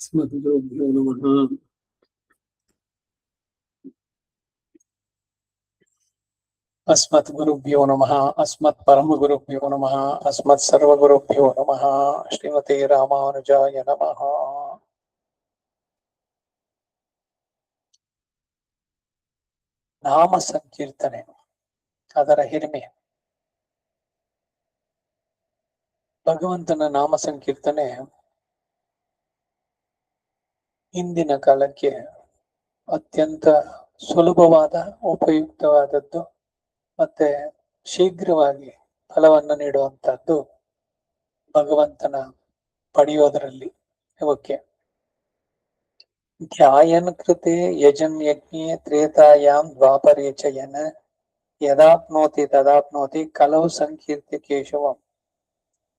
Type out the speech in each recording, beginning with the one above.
अस्मद्गुरुभ्यो नमः। अस्मद्गुरुभ्यो नमः। अस्मत्परमगुरुभ्यो नमः। अस्मत्सर्वगुरुभ्यो नमः। श्रीमते रामानुजाय नमः। ನಾಮ ಸಂಕೀರ್ತನೆ, ಅದರ ಹಿರಿಮೆ. ಭಗವಂತನ ನಾಮ ಸಂಕೀರ್ತನೆ ಇಂದಿನ ಕಾಲಕ್ಕೆ ಅತ್ಯಂತ ಸುಲಭವಾದ, ಉಪಯುಕ್ತವಾದದ್ದು ಮತ್ತೆ ಶೀಘ್ರವಾಗಿ ಫಲವನ್ನು ನೀಡುವಂತಹದ್ದು ಭಗವಂತನ ಪಡೆಯೋದರಲ್ಲಿ ಇವಕ್ಕೆ. ಧ್ಯಾಯನ್ ಕೃತೆ ಯಜನ್ ಯಜ್ಞೆ ತ್ರೇತಾಯಾಮ್ ದ್ವಾಪರೇ ಚ ಯನ ಯದಾಪ್ನೋತಿ ತದಾಪ್ನೋತಿ ಕಲವು ಸಂಕೀರ್ತಿ ಕೇಶವಂ.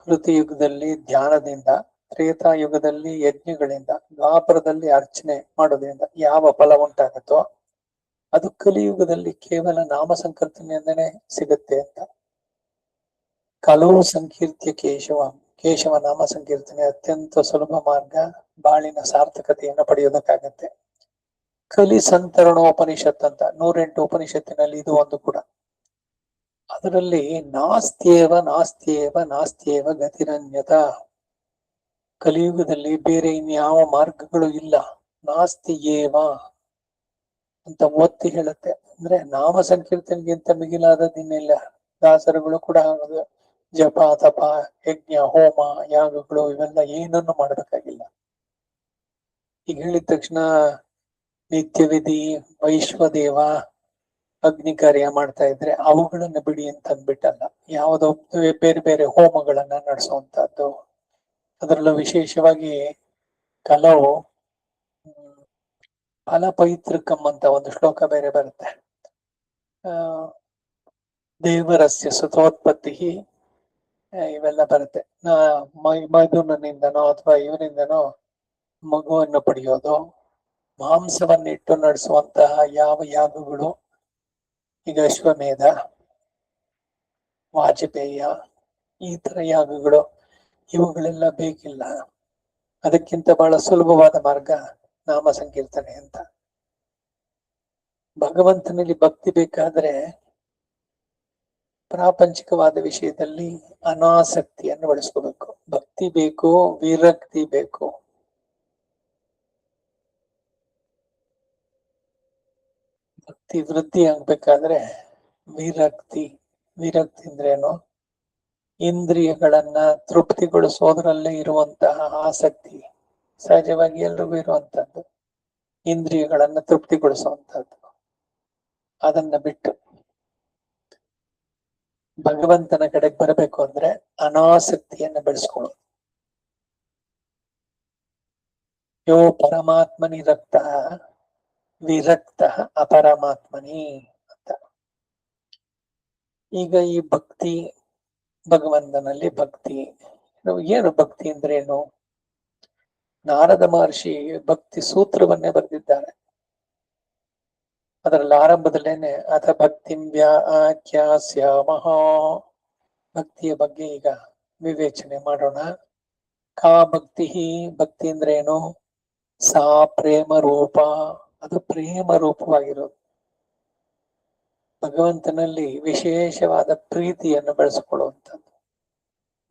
ಕೃತಿಯುಗದಲ್ಲಿ ಧ್ಯಾನದಿಂದ, ತ್ರೇತಾಯುಗದಲ್ಲಿ ಯಜ್ಞಗಳಿಂದ, ದ್ವಾಪರದಲ್ಲಿ ಅರ್ಚನೆ ಮಾಡೋದ್ರಿಂದ ಯಾವ ಫಲ ಉಂಟಾಗುತ್ತೋ ಅದು ಕಲಿಯುಗದಲ್ಲಿ ಕೇವಲ ನಾಮ ಸಂಕೀರ್ತನೆಯಿಂದನೇ ಸಿಗುತ್ತೆ ಅಂತ. ಕಲವು ಸಂಕೀರ್ತ್ಯ ಕೇಶವಂ. ಕೇಶವ ನಾಮ ಸಂಕೀರ್ತನೆ ಅತ್ಯಂತ ಸುಲಭ ಮಾರ್ಗ, ಬಾಳಿನ ಸಾರ್ಥಕತೆಯನ್ನು ಪಡೆಯೋದಕ್ಕಾಗತ್ತೆ. ಕಲಿ ಸಂತರಣೋಪನಿಷತ್ ಅಂತ 108 ಉಪನಿಷತ್ತಿನಲ್ಲಿ ಇದು ಒಂದು ಕೂಡ. ಅದರಲ್ಲಿ ನಾಸ್ತ್ಯೇವ ನಾಸ್ತ್ಯೇವ ನಾಸ್ತ್ಯೇವ ಗತಿರನ್ಯತ. ಕಲಿಯುಗದಲ್ಲಿ ಬೇರೆ ಇನ್ಯಾವ ಮಾರ್ಗಗಳು ಇಲ್ಲ, ನಾಸ್ತಿ ಏವ ಅಂತ ಒತ್ತಿ ಹೇಳುತ್ತೆ. ಅಂದ್ರೆ ನಾಮ ಸಂಕೀರ್ತನೆಗಿಂತ ಮಿಗಿಲಾದದಿನ್ನಿಲ್ಲ. ದಾಸರುಗಳು ಕೂಡ ಜಪ ತಪ ಯಜ್ಞ ಹೋಮ ಯಾಗಗಳು ಇವೆಲ್ಲ ಏನನ್ನು ಮಾಡಬೇಕಾಗಿಲ್ಲ. ಈಗ ಹೇಳಿದ ತಕ್ಷಣ ನಿತ್ಯವಿಧಿ ವೈಶ್ವದೇವ ಅಗ್ನಿ ಕಾರ್ಯ ಮಾಡ್ತಾ ಇದ್ರೆ ಅವುಗಳನ್ನ ಬಿಡಿ ಅಂತ ಅಂದ್ಬಿಟ್ಟಲ್ಲ. ಯಾವುದೋ ಬೇರೆ ಬೇರೆ ಹೋಮಗಳನ್ನ ನಡೆಸುವಂತಹದ್ದು. ಅದರಲ್ಲೂ ವಿಶೇಷವಾಗಿ ಕೆಲವು ಫಲಪೈತೃಕಂ ಅಂತ ಒಂದು ಶ್ಲೋಕ ಬೇರೆ ಬರುತ್ತೆ. ದೇವರಸ್ಯ ಸುತೋತ್ಪತ್ತಿ ಇವೆಲ್ಲ ಬರುತ್ತೆ. ಮಧುನಿಂದನೋ ಅಥವಾ ಇವನಿಂದನೋ ಮಗುವನ್ನು ಪಡೆಯೋದು, ಮಾಂಸವನ್ನಿಟ್ಟು ನಡೆಸುವಂತಹ ಯಾವ ಯಾಗಗಳು, ಈಗ ಅಶ್ವಮೇಧ, ವಾಜಪೇಯ, ಈ ತರ ಯಾಗಗಳು ಇವುಗಳೆಲ್ಲ ಬೇಕಿಲ್ಲ. ಅದಕ್ಕಿಂತ ಬಹಳ ಸುಲಭವಾದ ಮಾರ್ಗ ನಾಮ ಸಂಕೀರ್ತನೆ ಅಂತ. ಭಗವಂತನಲ್ಲಿ ಭಕ್ತಿ ಬೇಕಾದ್ರೆ ಪ್ರಾಪಂಚಿಕವಾದ ವಿಷಯದಲ್ಲಿ ಅನಾಸಕ್ತಿಯನ್ನು ಬೆಳೆಸ್ಕೋಬೇಕು. ಭಕ್ತಿ ಬೇಕು, ವಿರಕ್ತಿ ಬೇಕು. ಭಕ್ತಿ ವೃದ್ಧಿ ಆಗ್ಬೇಕಾದ್ರೆ ವಿರಕ್ತಿ. ವಿರಕ್ತಿ ಅಂದ್ರೇನು? ಇಂದ್ರಿಯಗಳನ್ನ ತೃಪ್ತಿಗೊಳಿಸೋದ್ರಲ್ಲೇ ಇರುವಂತಹ ಆಸಕ್ತಿ ಸಹಜವಾಗಿ ಎಲ್ರಿಗೂ ಇರುವಂತದ್ದು. ಇಂದ್ರಿಯಗಳನ್ನ ತೃಪ್ತಿಗೊಳಿಸುವಂತದ್ದು. ಅದನ್ನ ಬಿಟ್ಟು ಭಗವಂತನ ಕಡೆಗೆ ಬರಬೇಕು ಅಂದ್ರೆ ಅನಾಸಕ್ತಿಯನ್ನ ಬೆಳೆಸ್ಕೊಳ್ಳೋದು. ಯೋ ಪರಮಾತ್ಮನಿ ರಕ್ತ ವಿರಕ್ತ ಅಪರಮಾತ್ಮನಿ ಅಂತ. ಈಗ ಈ ಭಕ್ತಿ, ಭಗವಂತನಲ್ಲಿ ಭಕ್ತಿ, ಏನು ಭಕ್ತಿ ಅಂದ್ರೆ ಏನು? ನಾರದ ಮಹರ್ಷಿ ಭಕ್ತಿ ಸೂತ್ರವನ್ನೇ ಬರೆದಿದ್ದಾರೆ. ಅದರಲ್ಲಿ ಆರಂಭದಲ್ಲೇನೆ ಅಥ ಭಕ್ತಿಂ ವ್ಯಾಖ್ಯಾಸ್ಯಾಮಃ. ಭಕ್ತಿಯ ಬಗ್ಗೆ ಈಗ ವಿವೇಚನೆ ಮಾಡೋಣ. ಕಾ ಭಕ್ತಿ? ಭಕ್ತಿ ಅಂದ್ರೆ ಏನು? ಸಾ ಪ್ರೇಮ ರೂಪ. ಅದು ಪ್ರೇಮ ರೂಪವಾಗಿರೋದು. ಭಗವಂತನಲ್ಲಿ ವಿಶೇಷವಾದ ಪ್ರೀತಿಯನ್ನು ಬೆಳೆಸಿಕೊಳ್ಳುವಂಥದ್ದು.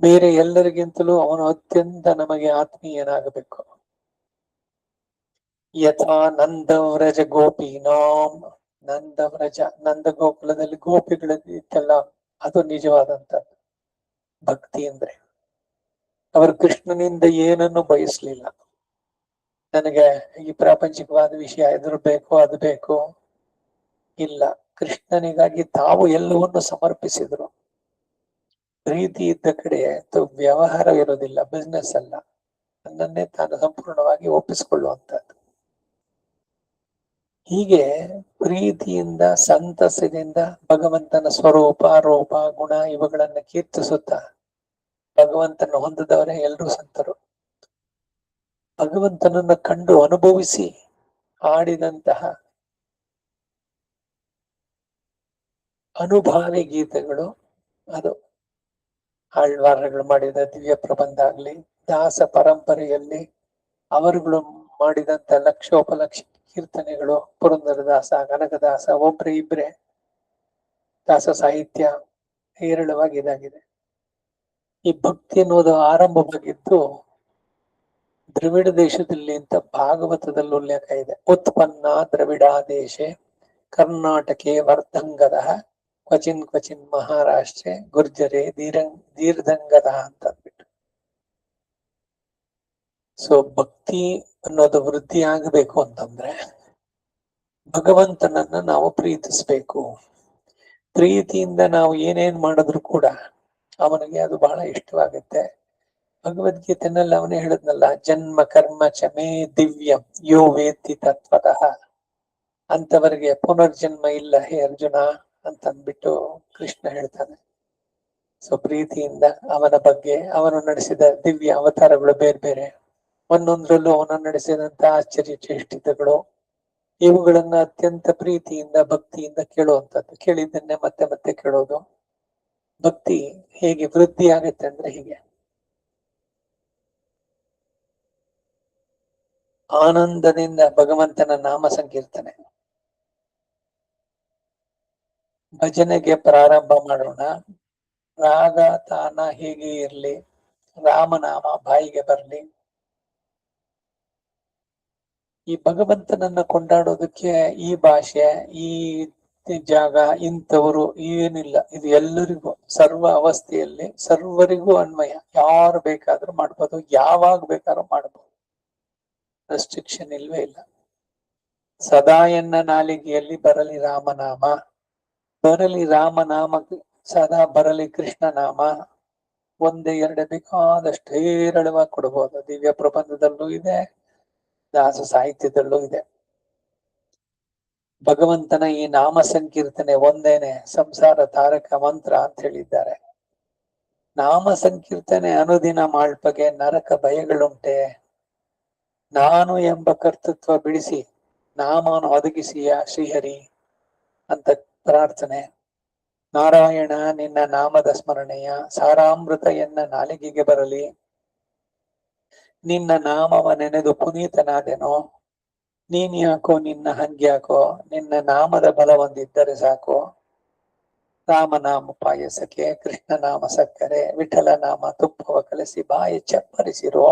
ಬೇರೆ ಎಲ್ಲರಿಗಿಂತಲೂ ಅವನು ಅತ್ಯಂತ ನಮಗೆ ಆತ್ಮೀಯನಾಗಬೇಕು. ಯಥಾ ನಂದವ್ರಜ ಗೋಪೀನಾಂ. ನಂದವ್ರಜ, ನಂದ ಗೋಕುಲದಲ್ಲಿ ಗೋಪಿಗಳಿದ್ದಲ್ಲ, ಅದು ನಿಜವಾದಂಥದ್ದು ಭಕ್ತಿ ಅಂದ್ರೆ. ಅವರು ಕೃಷ್ಣನಿಂದ ಏನನ್ನು ಬಯಸ್ಲಿಲ್ಲ. ನನಗೆ ಈ ಪ್ರಾಪಂಚಿಕವಾದ ವಿಷಯ ಎದುರು ಬೇಕು, ಅದು ಬೇಕು ಇಲ್ಲ. ಕೃಷ್ಣನಿಗಾಗಿ ತಾವು ಎಲ್ಲವನ್ನು ಸಮರ್ಪಿಸಿದ್ರು. ಪ್ರೀತಿ ಇದ್ದ ಕಡೆ ವ್ಯವಹಾರ ಇರೋದಿಲ್ಲ, ಬಿಸ್ನೆಸ್ ಅಲ್ಲ. ನನ್ನನ್ನೇ ತಾನು ಸಂಪೂರ್ಣವಾಗಿ ಒಪ್ಪಿಸಿಕೊಳ್ಳುವಂತದ್ದು. ಹೀಗೆ ಪ್ರೀತಿಯಿಂದ, ಸಂತಸದಿಂದ ಭಗವಂತನ ಸ್ವರೂಪ, ರೂಪ, ಗುಣ ಇವುಗಳನ್ನ ಕೀರ್ತಿಸುತ್ತಾ ಭಗವಂತನ ಹೊಂದಿದವರೇ ಎಲ್ಲರೂ ಸಂತರು. ಭಗವಂತನನ್ನ ಕಂಡು ಅನುಭವಿಸಿ ಹಾಡಿದಂತಹ ಅನುಭಾವಿ ಗೀತೆಗಳು, ಅದು ಆಳ್ವಾರಗಳು ಮಾಡಿದ ದಿವ್ಯ ಪ್ರಬಂಧ ಆಗ್ಲಿ, ದಾಸ ಪರಂಪರೆಯಲ್ಲಿ ಅವರುಗಳು ಮಾಡಿದಂತ ಲಕ್ಷೋಪಲಕ್ಷ ಕೀರ್ತನೆಗಳು, ಪುರಂದರದಾಸ, ಕನಕದಾಸ, ಒಬ್ರೆ ಇಬ್ರೆ ದಾಸ ಸಾಹಿತ್ಯ ಹೇರಳವಾಗಿ ಇದಾಗಿದೆ. ಈ ಭಕ್ತಿ ಅನ್ನೋದು ಆರಂಭವಾಗಿದ್ದು ದ್ರವಿಡ ದೇಶದಲ್ಲಿ ಅಂತ ಭಾಗವತದಲ್ಲಿ ಉಲ್ಲೇಖ ಇದೆ. ಉತ್ಪನ್ನ ದ್ರವಿಡ ದೇಶೆ ಕರ್ನಾಟಕೆ ವರ್ಧಂಗದ ಕ್ವಚಿನ್ ಕ್ವಚಿನ್ ಮಹಾರಾಷ್ಟ್ರೆ ಗುರ್ಜರೆ ದೀರ್ಘಂಗದ ಅಂತ ಅಂದ್ಬಿಟ್ಟು. ಸೊ ಭಕ್ತಿ ಅನ್ನೋದು ವೃದ್ಧಿ ಆಗಬೇಕು ಅಂತಂದ್ರೆ ಭಗವಂತನನ್ನ ನಾವು ಪ್ರೀತಿಸ್ಬೇಕು. ಪ್ರೀತಿಯಿಂದ ನಾವು ಏನೇನ್ ಮಾಡಿದ್ರು ಕೂಡ ಅವನಿಗೆ ಅದು ಬಹಳ ಇಷ್ಟವಾಗುತ್ತೆ. ಭಗವದ್ಗೀತೆನಲ್ಲಿ ಅವನೇ ಹೇಳಿದ್ನಲ್ಲ, ಜನ್ಮ ಕರ್ಮ ಚಮೇ ದಿವ್ಯಂ ಯೋ ವೇತ್ತಿ ತತ್ವತಃ, ಅಂತವರಿಗೆ ಪುನರ್ಜನ್ಮ ಇಲ್ಲ ಹೇ ಅರ್ಜುನ ಅಂತಂದ್ಬಿಟ್ಟು ಕೃಷ್ಣ ಹೇಳ್ತಾನೆ. ಸೊ ಪ್ರೀತಿಯಿಂದ ಅವನ ಬಗ್ಗೆ, ಅವನು ನಡೆಸಿದ ದಿವ್ಯ ಅವತಾರಗಳು ಬೇರೆ ಬೇರೆ, ಒಂದೊಂದ್ರಲ್ಲೂ ಅವನು ನಡೆಸಿದಂತ ಆಶ್ಚರ್ಯ ಚೇಷ್ಟಿತಗಳು, ಇವುಗಳನ್ನ ಅತ್ಯಂತ ಪ್ರೀತಿಯಿಂದ ಭಕ್ತಿಯಿಂದ ಕೇಳುವಂಥದ್ದು, ಕೇಳಿದ್ದನ್ನೇ ಮತ್ತೆ ಮತ್ತೆ ಕೇಳೋದು. ಭಕ್ತಿ ಹೇಗೆ ವೃದ್ಧಿ ಆಗುತ್ತೆ ಅಂದ್ರೆ ಹೀಗೆ, ಆನಂದದಿಂದ ಭಗವಂತನ ನಾಮ ಸಂಕೀರ್ತನೆ. ಭಜನೆಗೆ ಪ್ರಾರಂಭ ಮಾಡೋಣ. ರಾಗ ತಾನ ಹೇಗೆ ಇರ್ಲಿ, ರಾಮನಾಮ ಬಾಯಿಗೆ ಬರ್ಲಿ. ಈ ಭಗವಂತನನ್ನ ಕೊಂಡಾಡೋದಕ್ಕೆ ಈ ಭಾಷೆ, ಈ ಜಾಗ, ಇಂಥವರು ಏನಿಲ್ಲ. ಇದು ಎಲ್ಲರಿಗೂ ಸರ್ವ ಅವಸ್ಥೆಯಲ್ಲಿ ಸರ್ವರಿಗೂ ಅನ್ವಯ. ಯಾರು ಬೇಕಾದ್ರೂ ಮಾಡ್ಬೋದು, ಯಾವಾಗ ಬೇಕಾದ್ರೂ ಮಾಡ್ಬೋದು, ರೆಸ್ಟ್ರಿಕ್ಷನ್ ಇಲ್ವೇ ಇಲ್ಲ. ಸದಾ ಎನ್ನ ನಾಲಿಗೆಯಲ್ಲಿ ಬರಲಿ ರಾಮನಾಮ, ಬರಲಿ ರಾಮನಾಮ, ಸದಾ ಬರಲಿ ಕೃಷ್ಣನಾಮ. ಒಂದೇ ಎರಡೇ ಬೇಕಾದಷ್ಟು ಹೇರಳವಾಗಿ ಕೊಡಬಹುದು. ದಿವ್ಯ ಪ್ರಬಂಧದಲ್ಲೂ ಇದೆ, ದಾಸ ಸಾಹಿತ್ಯದಲ್ಲೂ ಇದೆ. ಭಗವಂತನ ಈ ನಾಮ ಸಂಕೀರ್ತನೆ ಒಂದೇನೆ ಸಂಸಾರ ತಾರಕ ಮಂತ್ರ ಅಂತ ಹೇಳಿದ್ದಾರೆ. ನಾಮ ಸಂಕೀರ್ತನೆ ಅನುದಿನ ಮಾಳ್ಪಗೆ ನರಕ ಭಯಗಳುಂಟೆ, ನಾನು ಎಂಬ ಕರ್ತೃತ್ವ ಬಿಡಿಸಿ ನಾಮವನ್ನು ಒದಗಿಸಿಯ ಶ್ರೀಹರಿ ಅಂತ ಪ್ರಾರ್ಥನೆ. ನಾರಾಯಣ ನಿನ್ನ ನಾಮದ ಸ್ಮರಣೆಯ ಸಾರಾಮೃತ ಎನ್ನ ನಾಲಿಗೆಗೆ ಬರಲಿ, ನಿನ್ನ ನಾಮವ ನೆನೆದು ಪುನೀತನಾದೆನೋ, ನೀನ್ ಯಾಕೋ ನಿನ್ನ ಹಂಗ್ಯಾಕೋ, ನಿನ್ನ ನಾಮದ ಬಲ ಒಂದಿದ್ದರೆ ಸಾಕು. ರಾಮನಾಮ ಪಾಯಸಕ್ಕೆ ಕೃಷ್ಣನಾಮ ಸಕ್ಕರೆ, ವಿಠಲ ನಾಮ ತುಪ್ಪವ ಕಲಸಿ ಬಾಯಿ ಚಪ್ಪರಿಸಿರೋ.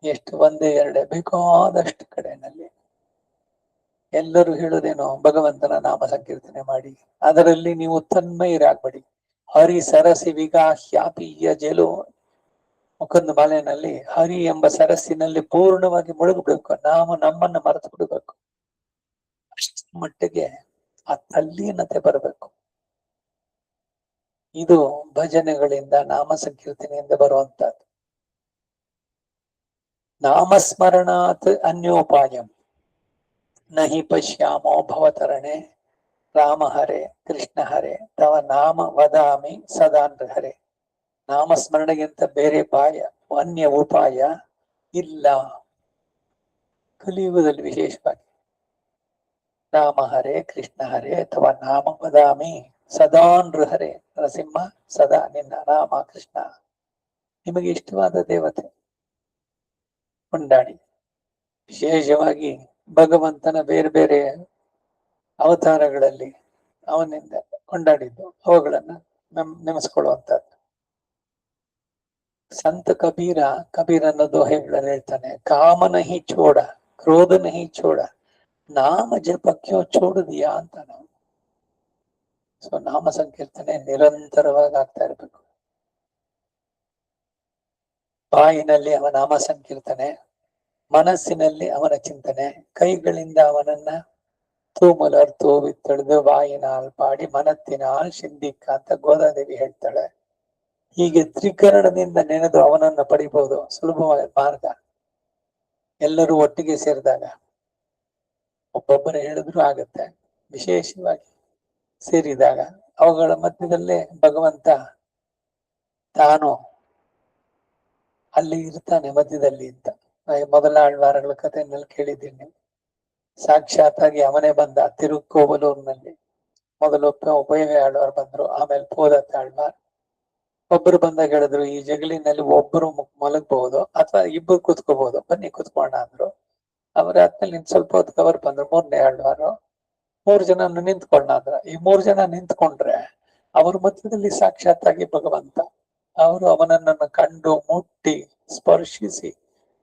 ಎಷ್ಟು ಒಂದೇ ಎರಡೇ ಬೇಕಾದಷ್ಟು ಕಡೆನಲ್ಲಿ ಎಲ್ಲರೂ ಹೇಳುದೇನೋ ಭಗವಂತನ ನಾಮ ಸಂಕೀರ್ತನೆ ಮಾಡಿ, ಅದರಲ್ಲಿ ನೀವು ತನ್ಮಯರಾಗ್ಬೇಡಿ. ಹರಿ ಸರಸಿ ವಿಗಾಹ್ಯಾಪಿಯ ಜಲು, ಮುಖಂದ ಬಾಲೆನಲ್ಲಿ ಹರಿ ಎಂಬ ಸರಸ್ಸಿನಲ್ಲಿ ಪೂರ್ಣವಾಗಿ ಮುಳುಗಬೇಕು. ನಾವು ನಮ್ಮನ್ನ ಮರೆತು ಬಿಡಬೇಕು. ಅಷ್ಟರ ಮಟ್ಟಿಗೆ ಆ ತಲ್ಲೀನತೆ ಬರಬೇಕು. ಇದು ಭಜನೆಗಳಿಂದ, ನಾಮ ಸಂಕೀರ್ತನೆಯಿಂದ ಬರುವಂತಹದ್ದು. ನಾಮಸ್ಮರಣಾತ್ ಅನ್ಯೋಪಾಯಂ ನಹಿ ಪಶ್ಯಾಮೋ ಭವತರಣೆ, ರಾಮ ಹರೆ ಕೃಷ್ಣ ಹರೆ ತವ ನಾಮ ವದಾಮಿ ಸದಾ ಹರೆ. ನಾಮಸ್ಮರಣೆಗಿಂತ ಬೇರೆ ಅನ್ಯ ಉಪಾಯ ಇಲ್ಲ ಕಲಿಯುಗದಲ್ಲಿ. ವಿಶೇಷವಾಗಿ ರಾಮ ಹರೆ ಕೃಷ್ಣ ಹರೆ ಅಥವಾ ನಾಮ ವದಾಮಿ ಸದಾ ಹರೆ. ನರಸಿಂಹ ಸದಾ ನಿನ್ನ ರಾಮ ಕೃಷ್ಣ, ನಿಮಗೆ ಇಷ್ಟವಾದ ದೇವತೆ ಕೊಂಡಾಡಿ. ವಿಶೇಷವಾಗಿ ಭಗವಂತನ ಬೇರೆ ಬೇರೆ ಅವತಾರಗಳಲ್ಲಿ ಅವನಿಂದ ಕೊಂಡಾಡಿದ್ದು, ಅವುಗಳನ್ನ ನೆನೆಸ್ಕೊಳ್ಳುವಂತದ್ದು. ಸಂತ ಕಬೀರ ಅನ್ನೋದು ಹೇಳ್ತಾನೆ, ಕಾಮನಹಿ ಚೋಡ ಕ್ರೋಧನಹಿ ಚೋಡ ನಾಮ ಜಪ ಕ್ಯೋ ಚೋಡ ದಿಯಾ ಅಂತ. ನಾವು ಸೊ ನಾಮ ಸಂಕೀರ್ತನೆ ನಿರಂತರವಾಗಿ ಆಗ್ತಾ ಇರ್ಬೇಕು. ಬಾಯಿನಲ್ಲಿ ಅವನ ನಾಮ ಸಂಕೀರ್ತನೆ, ಮನಸ್ಸಿನಲ್ಲಿ ಅವನ ಚಿಂತನೆ, ಕೈಗಳಿಂದ ಅವನನ್ನ ತೂಮಲರ್ ತೂವಿತ್ತಳಿದು ಬಾಯಿನಾಲ್ ಪಾಡಿ ಮನತ್ತಿನಾಲ್ ಶಿಂದಿಕ್ಕ ಅಂತ ಗೋದಾದೇವಿ ಹೇಳ್ತಾಳೆ. ಹೀಗೆ ತ್ರಿಕರಣದಿಂದ ನೆನೆದು ಅವನನ್ನ ಪಡಿಬಹುದು. ಸುಲಭವಾದ ಮಾರ್ಗ. ಎಲ್ಲರೂ ಒಟ್ಟಿಗೆ ಸೇರಿದಾಗ, ಒಬ್ಬೊಬ್ಬರೇ ಹೇಳಿದ್ರು ಆಗತ್ತೆ. ವಿಶೇಷವಾಗಿ ಸೇರಿದಾಗ ಅವುಗಳ ಮಧ್ಯದಲ್ಲೇ ಭಗವಂತ ತಾನು ಅಲ್ಲಿ ಇರ್ತಾನೆ ಮಧ್ಯದಲ್ಲಿ ಅಂತ. ಮೊದಲ ಆಳ್ವಾರಗಳ ಕಥೆಯಲ್ಲಿ ಕೇಳಿದ್ದೀನಿ. ಸಾಕ್ಷಾತ್ತಾಗಿ ಅವನೇ ಬಂದ ತಿರುಕೋವಲೂರಿನಲ್ಲಿ. ಮೊದಲು ಉಪಯೋಗ ಆಳ್ವಾರ್ ಬಂದ್ರು, ಆಮೇಲೆ ಪೋದತ್ತ ಆಳ್ವಾರ್. ಒಬ್ಬರು ಬಂದಾಗ ಹೇಳಿದ್ರು, ಈ ಜಗಲಿನಲ್ಲಿ ಒಬ್ಬರು ಮಲಗಬಹುದು ಅಥವಾ ಇಬ್ಬರು ಕುತ್ಕೋಬಹುದು, ಬನ್ನಿ ಕುತ್ಕೋಣ ಅಂದ್ರು. ಆದ್ಮೇಲೆ ನಿನ್ ಸ್ವಲ್ಪ ಹೊತ್ತು ಕವರ್ ಬಂದ್ರು, 3ನೇ ಆಳ್ವಾರು 3 ಜನ ನಿಂತ್ಕೊಂಡ ಅಂದ್ರ. ಈ 3 ಜನ ನಿಂತ್ಕೊಂಡ್ರೆ ಅವ್ರ ಮಧ್ಯದಲ್ಲಿ ಸಾಕ್ಷಾತ್ತಾಗಿ ಭಗವಂತ. ಅವರು ಅವನನ್ನು ಕಂಡು ಮುಟ್ಟಿ ಸ್ಪರ್ಶಿಸಿ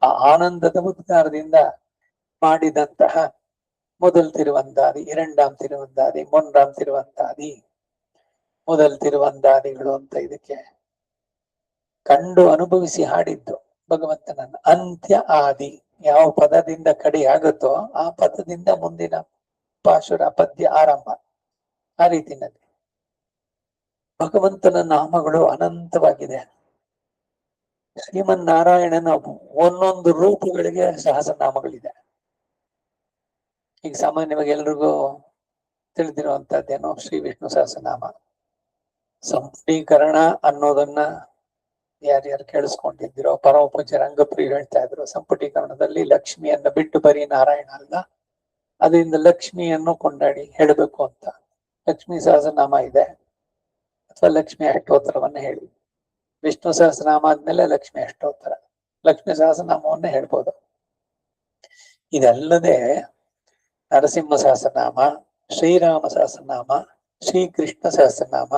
ಆ ಆನಂದದ ಉದ್ಗಾರದಿಂದ ಮಾಡಿದಂತಹ முதல் திருவந்தாதி, இரண்டாம் திருவந்தாದಿ, ಮೂರನೇ ತಿರುವಂತಾದಿ, ಮೊದಲ ತಿರುವಂದಾದಿಗಳು ಅಂತ ಇದಕ್ಕೆ ಕಂಡು ಅನುಭವಿಸಿ ಹಾಡಿದ್ದು ಭಗವಂತನನ್ನ. ಅಂತ್ಯ ಆದಿ, ಯಾವ ಪದದಿಂದ ಕಡೆ ಆಗುತ್ತೋ ಆ ಪದದಿಂದ ಮುಂದಿನ ಪಾಶುರ ಪದ್ಯ ಆರಂಭ. ಆ ರೀತಿನಲ್ಲಿ ಭಗವಂತನ ನಾಮಗಳು ಅನಂತವಾಗಿದೆ. ಶ್ರೀಮನ್ನಾರಾಯಣನ ಒಂದೊಂದು ರೂಪಗಳಿಗೆ ಸಹಸ್ರನಾಮಗಳಿದೆ. ಈಗ ಸಾಮಾನ್ಯವಾಗಿ ಎಲ್ರಿಗೂ ತಿಳಿದಿರುವಂತದ್ದೇನೋ ಶ್ರೀ ವಿಷ್ಣು ಸಹಸ್ರನಾಮ. ಸಂಪುಟೀಕರಣ ಅನ್ನೋದನ್ನ ಯಾರ್ಯಾರು ಕೇಳಿಸ್ಕೊಂಡಿದ್ದೀರೋ, ಪರಮ ಪೂಜ್ಯ ರಂಗಪ್ರಿಯ ಹೇಳ್ತಾ ಇದ್ರು, ಸಂಪುಟೀಕರಣದಲ್ಲಿ ಲಕ್ಷ್ಮಿಯನ್ನ ಬಿಟ್ಟು ಬರೀ ನಾರಾಯಣ ಅಲ್ಲ, ಅದರಿಂದ ಲಕ್ಷ್ಮಿಯನ್ನು ಕೊಂಡಾಡಿ ಹೇಳಬೇಕು ಅಂತ. ಲಕ್ಷ್ಮೀ ಸಹಸ್ರನಾಮ ಇದೆ ಅಥವಾ ಲಕ್ಷ್ಮಿ ಅಷ್ಟೋತ್ತರವನ್ನ ಹೇಳಿ. ವಿಷ್ಣು ಸಹಸ್ರನಾಮ ಆದ್ಮೇಲೆ ಲಕ್ಷ್ಮಿ ಅಷ್ಟೋತ್ತರ, ಲಕ್ಷ್ಮಿ ಸಹಸ್ರನಾಮವನ್ನ ಹೇಳ್ಬೋದು. ಇದಲ್ಲದೆ ನರಸಿಂಹ ಸಹಸ್ರನಾಮ, ಶ್ರೀರಾಮ ಸಹಸ್ರನಾಮ, ಶ್ರೀಕೃಷ್ಣ ಸಹಸ್ರನಾಮ,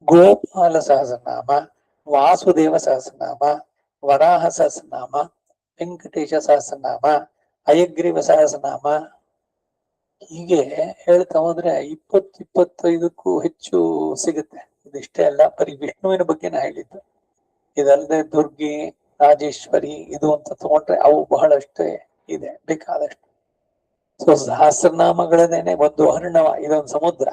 ಗೋಪಾಲ ಸಹಸ್ರನಾಮ, ವಾಸುದೇವ ಸಹಸ್ರನಾಮ, ವರಾಹ ಸಹಸ್ರನಾಮ, ವೆಂಕಟೇಶ ಸಹಸ್ರನಾಮ, ಹಯಗ್ರೀವ ಸಹಸ್ರನಾಮ. ಹೀಗೆ ಹೇಳ್ತಾ ಹೋದ್ರೆ 20-25ಕ್ಕೂ ಹೆಚ್ಚು ಸಿಗುತ್ತೆ. ಇದಿಷ್ಟೇ ಅಲ್ಲ, ಬರೀ ವಿಷ್ಣುವಿನ ಬಗ್ಗೆ ನಾ ಹೇಳಿದ್ದು. ಇದಲ್ಲದೆ ದುರ್ಗಿ, ರಾಜೇಶ್ವರಿ ಇದು ಅಂತ ತಗೊಂಡ್ರೆ ಅವು ಬಹಳಷ್ಟು ಇದೆ, ಬೇಕಾದಷ್ಟು. ಸೊ ಸಹಸ್ರನಾಮಗಳನ್ನೇನೆ ಒಂದು ವರ್ಣವ, ಇದೊಂದು ಸಮುದ್ರ.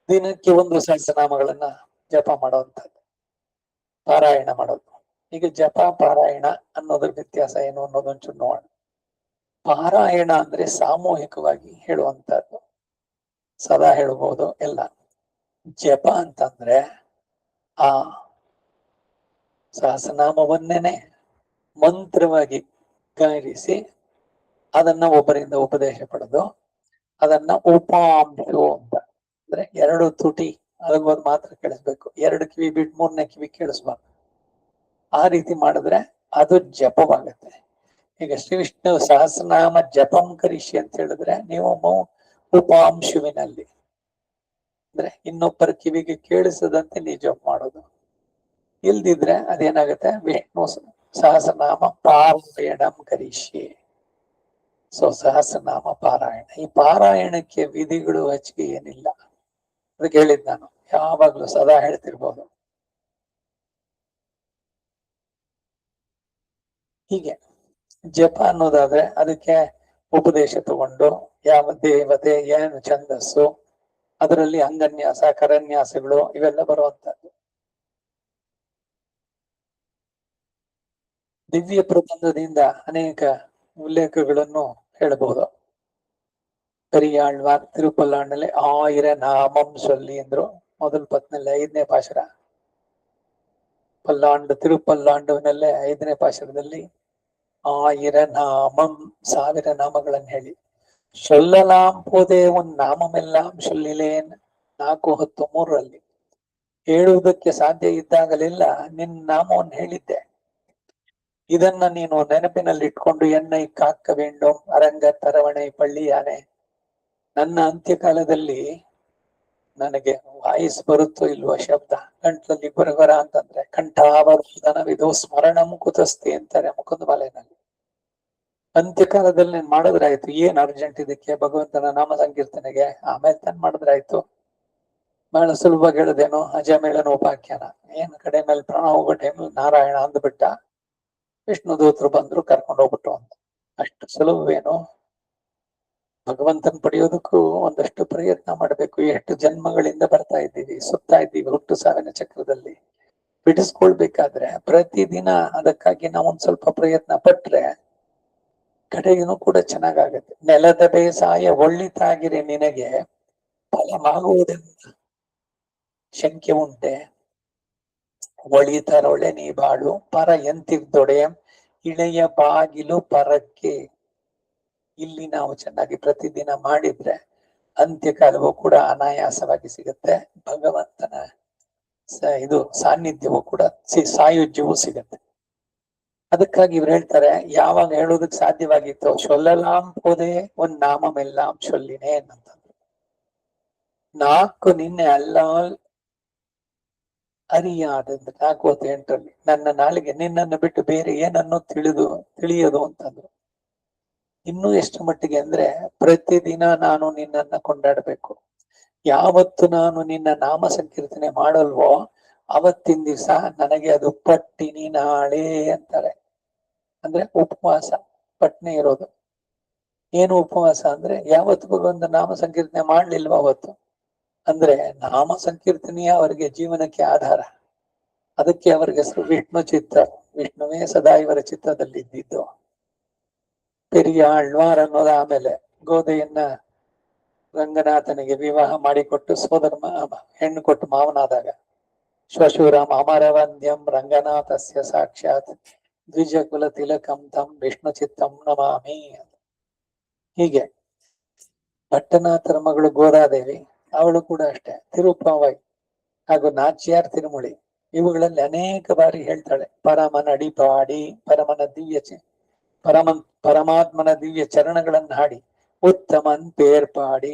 ದಿನಕ್ಕೆ ಒಂದು ಸಹಸ್ರನಾಮಗಳನ್ನ ಜಪ ಮಾಡುವಂಥದ್ದು, ಪಾರಾಯಣ ಮಾಡೋದು. ಈಗ ಜಪ ಪಾರಾಯಣ ಅನ್ನೋದ್ರ ವ್ಯತ್ಯಾಸ ಏನು ಅನ್ನೋದೊಂಚೂರು ನೋಡೋಣ. ಪಾರಾಯಣ ಅಂದ್ರೆ ಸಾಮೂಹಿಕವಾಗಿ ಹೇಳುವಂತಹದ್ದು, ಸದಾ ಹೇಳ್ಬೋದು ಎಲ್ಲ. ಜಪ ಅಂತಂದ್ರೆ ಆ ಸಹಸ್ರನಾಮವನ್ನೇನೆ ಮಂತ್ರವಾಗಿ ಗಾಯಿಸಿ ಅದನ್ನ ಒಬ್ಬರಿಂದ ಉಪದೇಶ ಪಡೆದು ಅದನ್ನ ಉಪಾಂಶು ಅಂತ, ಅಂದ್ರೆ 2 ತುಟಿ ಅದಕ್ಕೊಂದು ಮಾತ್ರ ಕೇಳಿಸ್ಬೇಕು, 2 ಕಿವಿ ಬಿಟ್ಟು 3ನೇ ಕಿವಿ ಕೇಳಿಸ್ಬಾರ್ದು. ಆ ರೀತಿ ಮಾಡಿದ್ರೆ ಅದು ಜಪವಾಗುತ್ತೆ. ಈಗ ಶ್ರೀ ವಿಷ್ಣು ಸಹಸ್ರನಾಮ ಜಪಂ ಕರಿಷಿ ಅಂತ ಹೇಳಿದ್ರೆ ನೀವು ಉಪಾಂಶುವಿನಲ್ಲಿ, ಅಂದ್ರೆ ಇನ್ನೊಬ್ಬರ ಕಿವಿಗೆ ಕೇಳಿಸದಂತೆ ನೀವು ಜಪ ಮಾಡೋದು. ಇಲ್ದಿದ್ರೆ ಅದೇನಾಗುತ್ತೆ, ವಿಷ್ಣು ಸಹಸ್ರನಾಮ ಪಾರಾಯಣಂ ಕರಿಷ್ಯೆ. ಸೊ ಸಹಸ್ರನಾಮ ಪಾರಾಯಣ. ಈ ಪಾರಾಯಣಕ್ಕೆ ವಿಧಿಗಳು ಹೆಚ್ಚಿಗೆ ಏನಿಲ್ಲ, ಅದಕ್ಕೆ ಹೇಳಿದ್ ನಾನು, ಯಾವಾಗ್ಲೂ ಸದಾ ಹೇಳ್ತಿರ್ಬೋದು. ಹೀಗೆ ಜಪ ಅನ್ನೋದಾದ್ರೆ ಅದಕ್ಕೆ ಉಪದೇಶ ತಗೊಂಡು ಯಾವ ದೇವತೆ, ಏನು ಛಂದಸ್ಸು, ಅದರಲ್ಲಿ ಅಂಗನ್ಯಾಸ, ಕರನ್ಯಾಸಗಳು ಇವೆಲ್ಲ ಬರುವಂತದ್ದು. ದಿವ್ಯ ಪ್ರಬಂಧದಿಂದ ಅನೇಕ ಉಲ್ಲೇಖಗಳನ್ನು ಹೇಳಬಹುದು. பெரியாழ்வார் திருப்பல்லாண்டிலே 1000 ನಾಮಂ சொல்லி ಎಂದ್ರು. ಮೊದಲ ಪತ್ನಲ್ಲಿ 5ನೇ ಪಾಶುರ. ಪಲ್ಲಾಂಡು ತಿರುಪಲ್ಲಾಂಡುವಿನಲ್ಲೇ 5ನೇ ಪಾಶುರದಲ್ಲಿ 1000 ನಾಮಂ, 1000 ನಾಮಗಳನ್ನು ಹೇಳಿ. சொல்லலாம் போதே உன் ನಾಮಮೆல்லாம் சொல்லிலேன் 4:10-3ರಲ್ಲಿ ಹೇಳುವುದಕ್ಕೆ ಸಾಧ್ಯ ಇದ್ದಾಗಲೆಲ್ಲ ನಿನ್ನ ನಾಮವನ್ನು ಹೇಳಿದ್ದೆ. ಇದನ್ನ ನೀನು ನೆನಪಿನಲ್ಲಿ ಇಟ್ಕೊಂಡು ಎನ್ನೈ ಕಾಕ್ಕ ವೇಂಡು ಅರಂಗ ತರವಣೆ ಪಳ್ಳಿಯಾನೆ. ನನ್ನ ಅಂತ್ಯಕಾಲದಲ್ಲಿ ನನಗೆ ವಾಯ್ಸ್ ಬರುತ್ತೋ ಇಲ್ವೋ, ಶಬ್ದ ಗಂಟ್ಲಲ್ಲಿ ಬರಬರ ಅಂತಂದ್ರೆ ಕಂಠಾವರ್ಧನವಿದು ಸ್ಮರಣಂ ಕುತಸ್ತಿ ಅಂತಾರೆ ಮುಕುಂದ ಮಾಲೆನಲ್ಲಿ. ಅಂತ್ಯಕಾಲದಲ್ಲಿ ನಾನು ಮಾಡಿದ್ರಾಯ್ತು, ಏನ್ ಅರ್ಜೆಂಟ್ ಇದಕ್ಕೆ, ಭಗವಂತನ ನಾಮ ಸಂಕೀರ್ತನೆಗೆ ಆಮೇಲೆ ತಾನು ಮಾಡಿದ್ರಾಯ್ತು. ಬಹಳ ಸುಲಭವಾಗಿ ಹೇಳದೇನು, ಅಜಮೇಳನ ಉಪಾಖ್ಯಾನ, ಏನ್ ಕಡೆ ಮೇಲೆ ಪ್ರಾಣ ಹೋಗೋ ಟೈಮ್ ನಾರಾಯಣ ಅಂದ್ಬಿಟ್ಟ, ವಿಷ್ಣು ದೂತರು ಬಂದ್ರು ಕರ್ಕೊಂಡು ಹೋಗ್ಬಿಟ್ಟು ಅಂತ. ಅಷ್ಟು ಸುಲಭವೇನು? ಭಗವಂತನ ಪಡೆಯೋದಕ್ಕೂ ಒಂದಷ್ಟು ಪ್ರಯತ್ನ ಮಾಡಬೇಕು. ಎಷ್ಟು ಜನ್ಮಗಳಿಂದ ಬರ್ತಾ ಇದ್ದೀವಿ, ಸುತ್ತಾ ಇದ್ದೀವಿ ಹುಟ್ಟು ಸಾವಿನ ಚಕ್ರದಲ್ಲಿ. ಬಿಡಿಸ್ಕೊಳ್ಬೇಕಾದ್ರೆ ಪ್ರತಿದಿನ ಅದಕ್ಕಾಗಿ ನಾವು ಒಂದ್ ಸ್ವಲ್ಪ ಪ್ರಯತ್ನ ಪಟ್ರೆ ಕಡೆಗೂ ಕೂಡ ಚೆನ್ನಾಗಾಗತ್ತೆ. ನೆಲದ ಬೇಸಾಯ ಒಳ್ಳಿತಾಗಿರೆ ನಿನಗೆ ಫಲವಾಗುವುದೆಂದು ಶಂಕೆ ಉಂಟೆ, ಒಳಿತರೊಳೆ ನೀ ಬಾಳು ಪರ ಎಂತಿದ್ದೊಡೆ ಇಳೆಯ ಬಾಗಿಲು ಪರಕ್ಕೆ. ಇಲ್ಲಿ ನಾವು ಚೆನ್ನಾಗಿ ಪ್ರತಿದಿನ ಮಾಡಿದ್ರೆ ಅಂತ್ಯಕಾಲವೂ ಕೂಡ ಅನಾಯಾಸವಾಗಿ ಸಿಗುತ್ತೆ. ಭಗವಂತನ ಇದು ಸಾನ್ನಿಧ್ಯವೂ ಕೂಡ ಸಾಯುಜ್ಯವೂ ಸಿಗತ್ತೆ. ಅದಕ್ಕಾಗಿ ಇವ್ರು ಹೇಳ್ತಾರೆ, ಯಾವಾಗ ಹೇಳೋದಕ್ ಸಾಧ್ಯವಾಗಿತ್ತು, ಶೊಲ್ಲಲಾಂ ಪೋದೆ ಒಂದ್ ನಾಮಮೆಲ್ಲಾಂ ಶೊಲ್ಲಿನೇ ಅಂತಂದ್ರು. ನಾಲ್ಕು ನಿನ್ನೆ ಅಲ್ಲಾಲ್ ಅರಿಯಾದ 4:8 ನನ್ನ ನಾಲಿಗೆ ನಿನ್ನನ್ನು ಬಿಟ್ಟು ಬೇರೆ ಏನನ್ನು ತಿಳಿಯದು ಅಂತಂದ್ರು. ಇನ್ನೂ ಎಷ್ಟು ಮಟ್ಟಿಗೆ ಅಂದ್ರೆ, ಪ್ರತಿದಿನ ನಾನು ನಿನ್ನನ್ನ ಕೊಂಡಾಡಬೇಕು. ಯಾವತ್ತು ನಾನು ನಿನ್ನ ನಾಮ ಸಂಕೀರ್ತನೆ ಮಾಡಲ್ವೋ ಅವತ್ತಿನ ದಿವಸ ನನಗೆ ಅದು ಪಟ್ಟಿನಿ ನಾಳೆ ಅಂತಾರೆ. ಅಂದ್ರೆ ಉಪವಾಸ, ಪಟ್ನೆ ಇರೋದು. ಏನು ಉಪವಾಸ ಅಂದ್ರೆ, ಯಾವತ್ತು ಭಗವಂತ ನಾಮ ಸಂಕೀರ್ತನೆ ಮಾಡ್ಲಿಲ್ವ ಅವತ್ತು. ಅಂದ್ರೆ ನಾಮ ಸಂಕೀರ್ತನೆಯೇ ಅವರಿಗೆ ಜೀವನಕ್ಕೆ ಆಧಾರ. ಅದಕ್ಕೆ ಅವರಿಗೆ ಹೆಸರು ವಿಷ್ಣು ಚಿತ್ತ. ವಿಷ್ಣುವೇ ಸದಾ ಇವರ ಚಿತ್ತದಲ್ಲಿ ಇದ್ದಿದ್ದು. ಪೆರಿಯ ಆಳ್ವಾರ್ ಅನ್ನೋದು ಆಮೇಲೆ ಗೋದೆಯನ್ನ ರಂಗನಾಥನಿಗೆ ವಿವಾಹ ಮಾಡಿಕೊಟ್ಟು ಸೋದರ ಹೆಣ್ಣು ಕೊಟ್ಟು ಮಾವನಾದಾಗ ಶ್ವಶುರಂ ಅಮರವಂದ್ಯಂ ರಂಗನಾಥಸ್ಯ ಸಾಕ್ಷಾತ್ ದ್ವಿಜಕುಲ ತಿಲಕಂ ತಂ ವಿಷ್ಣು ಚಿತ್ತಂ ನಮಾಮಿ. ಹೀಗೆ ಭಟ್ಟನಾಥರ ಮಗಳು ಗೋದಾದೇವಿ, ಅವಳು ಕೂಡ ಅಷ್ಟೇ ತಿರುಪಾವೈ ಹಾಗೂ ನಾಚ್ಯಾರ್ ತಿರುಮುಳಿ ಇವುಗಳಲ್ಲಿ ಅನೇಕ ಬಾರಿ ಹೇಳ್ತಾಳೆ, ಪರಮನ ಅಡಿಪಾಡಿ ಪರಮನ ಪರಮಾತ್ಮನ ದಿವ್ಯ ಚರಣಗಳನ್ನು ಹಾಡಿ ಉತ್ತಮನ್ ಪೇರ್ಪಾಡಿ.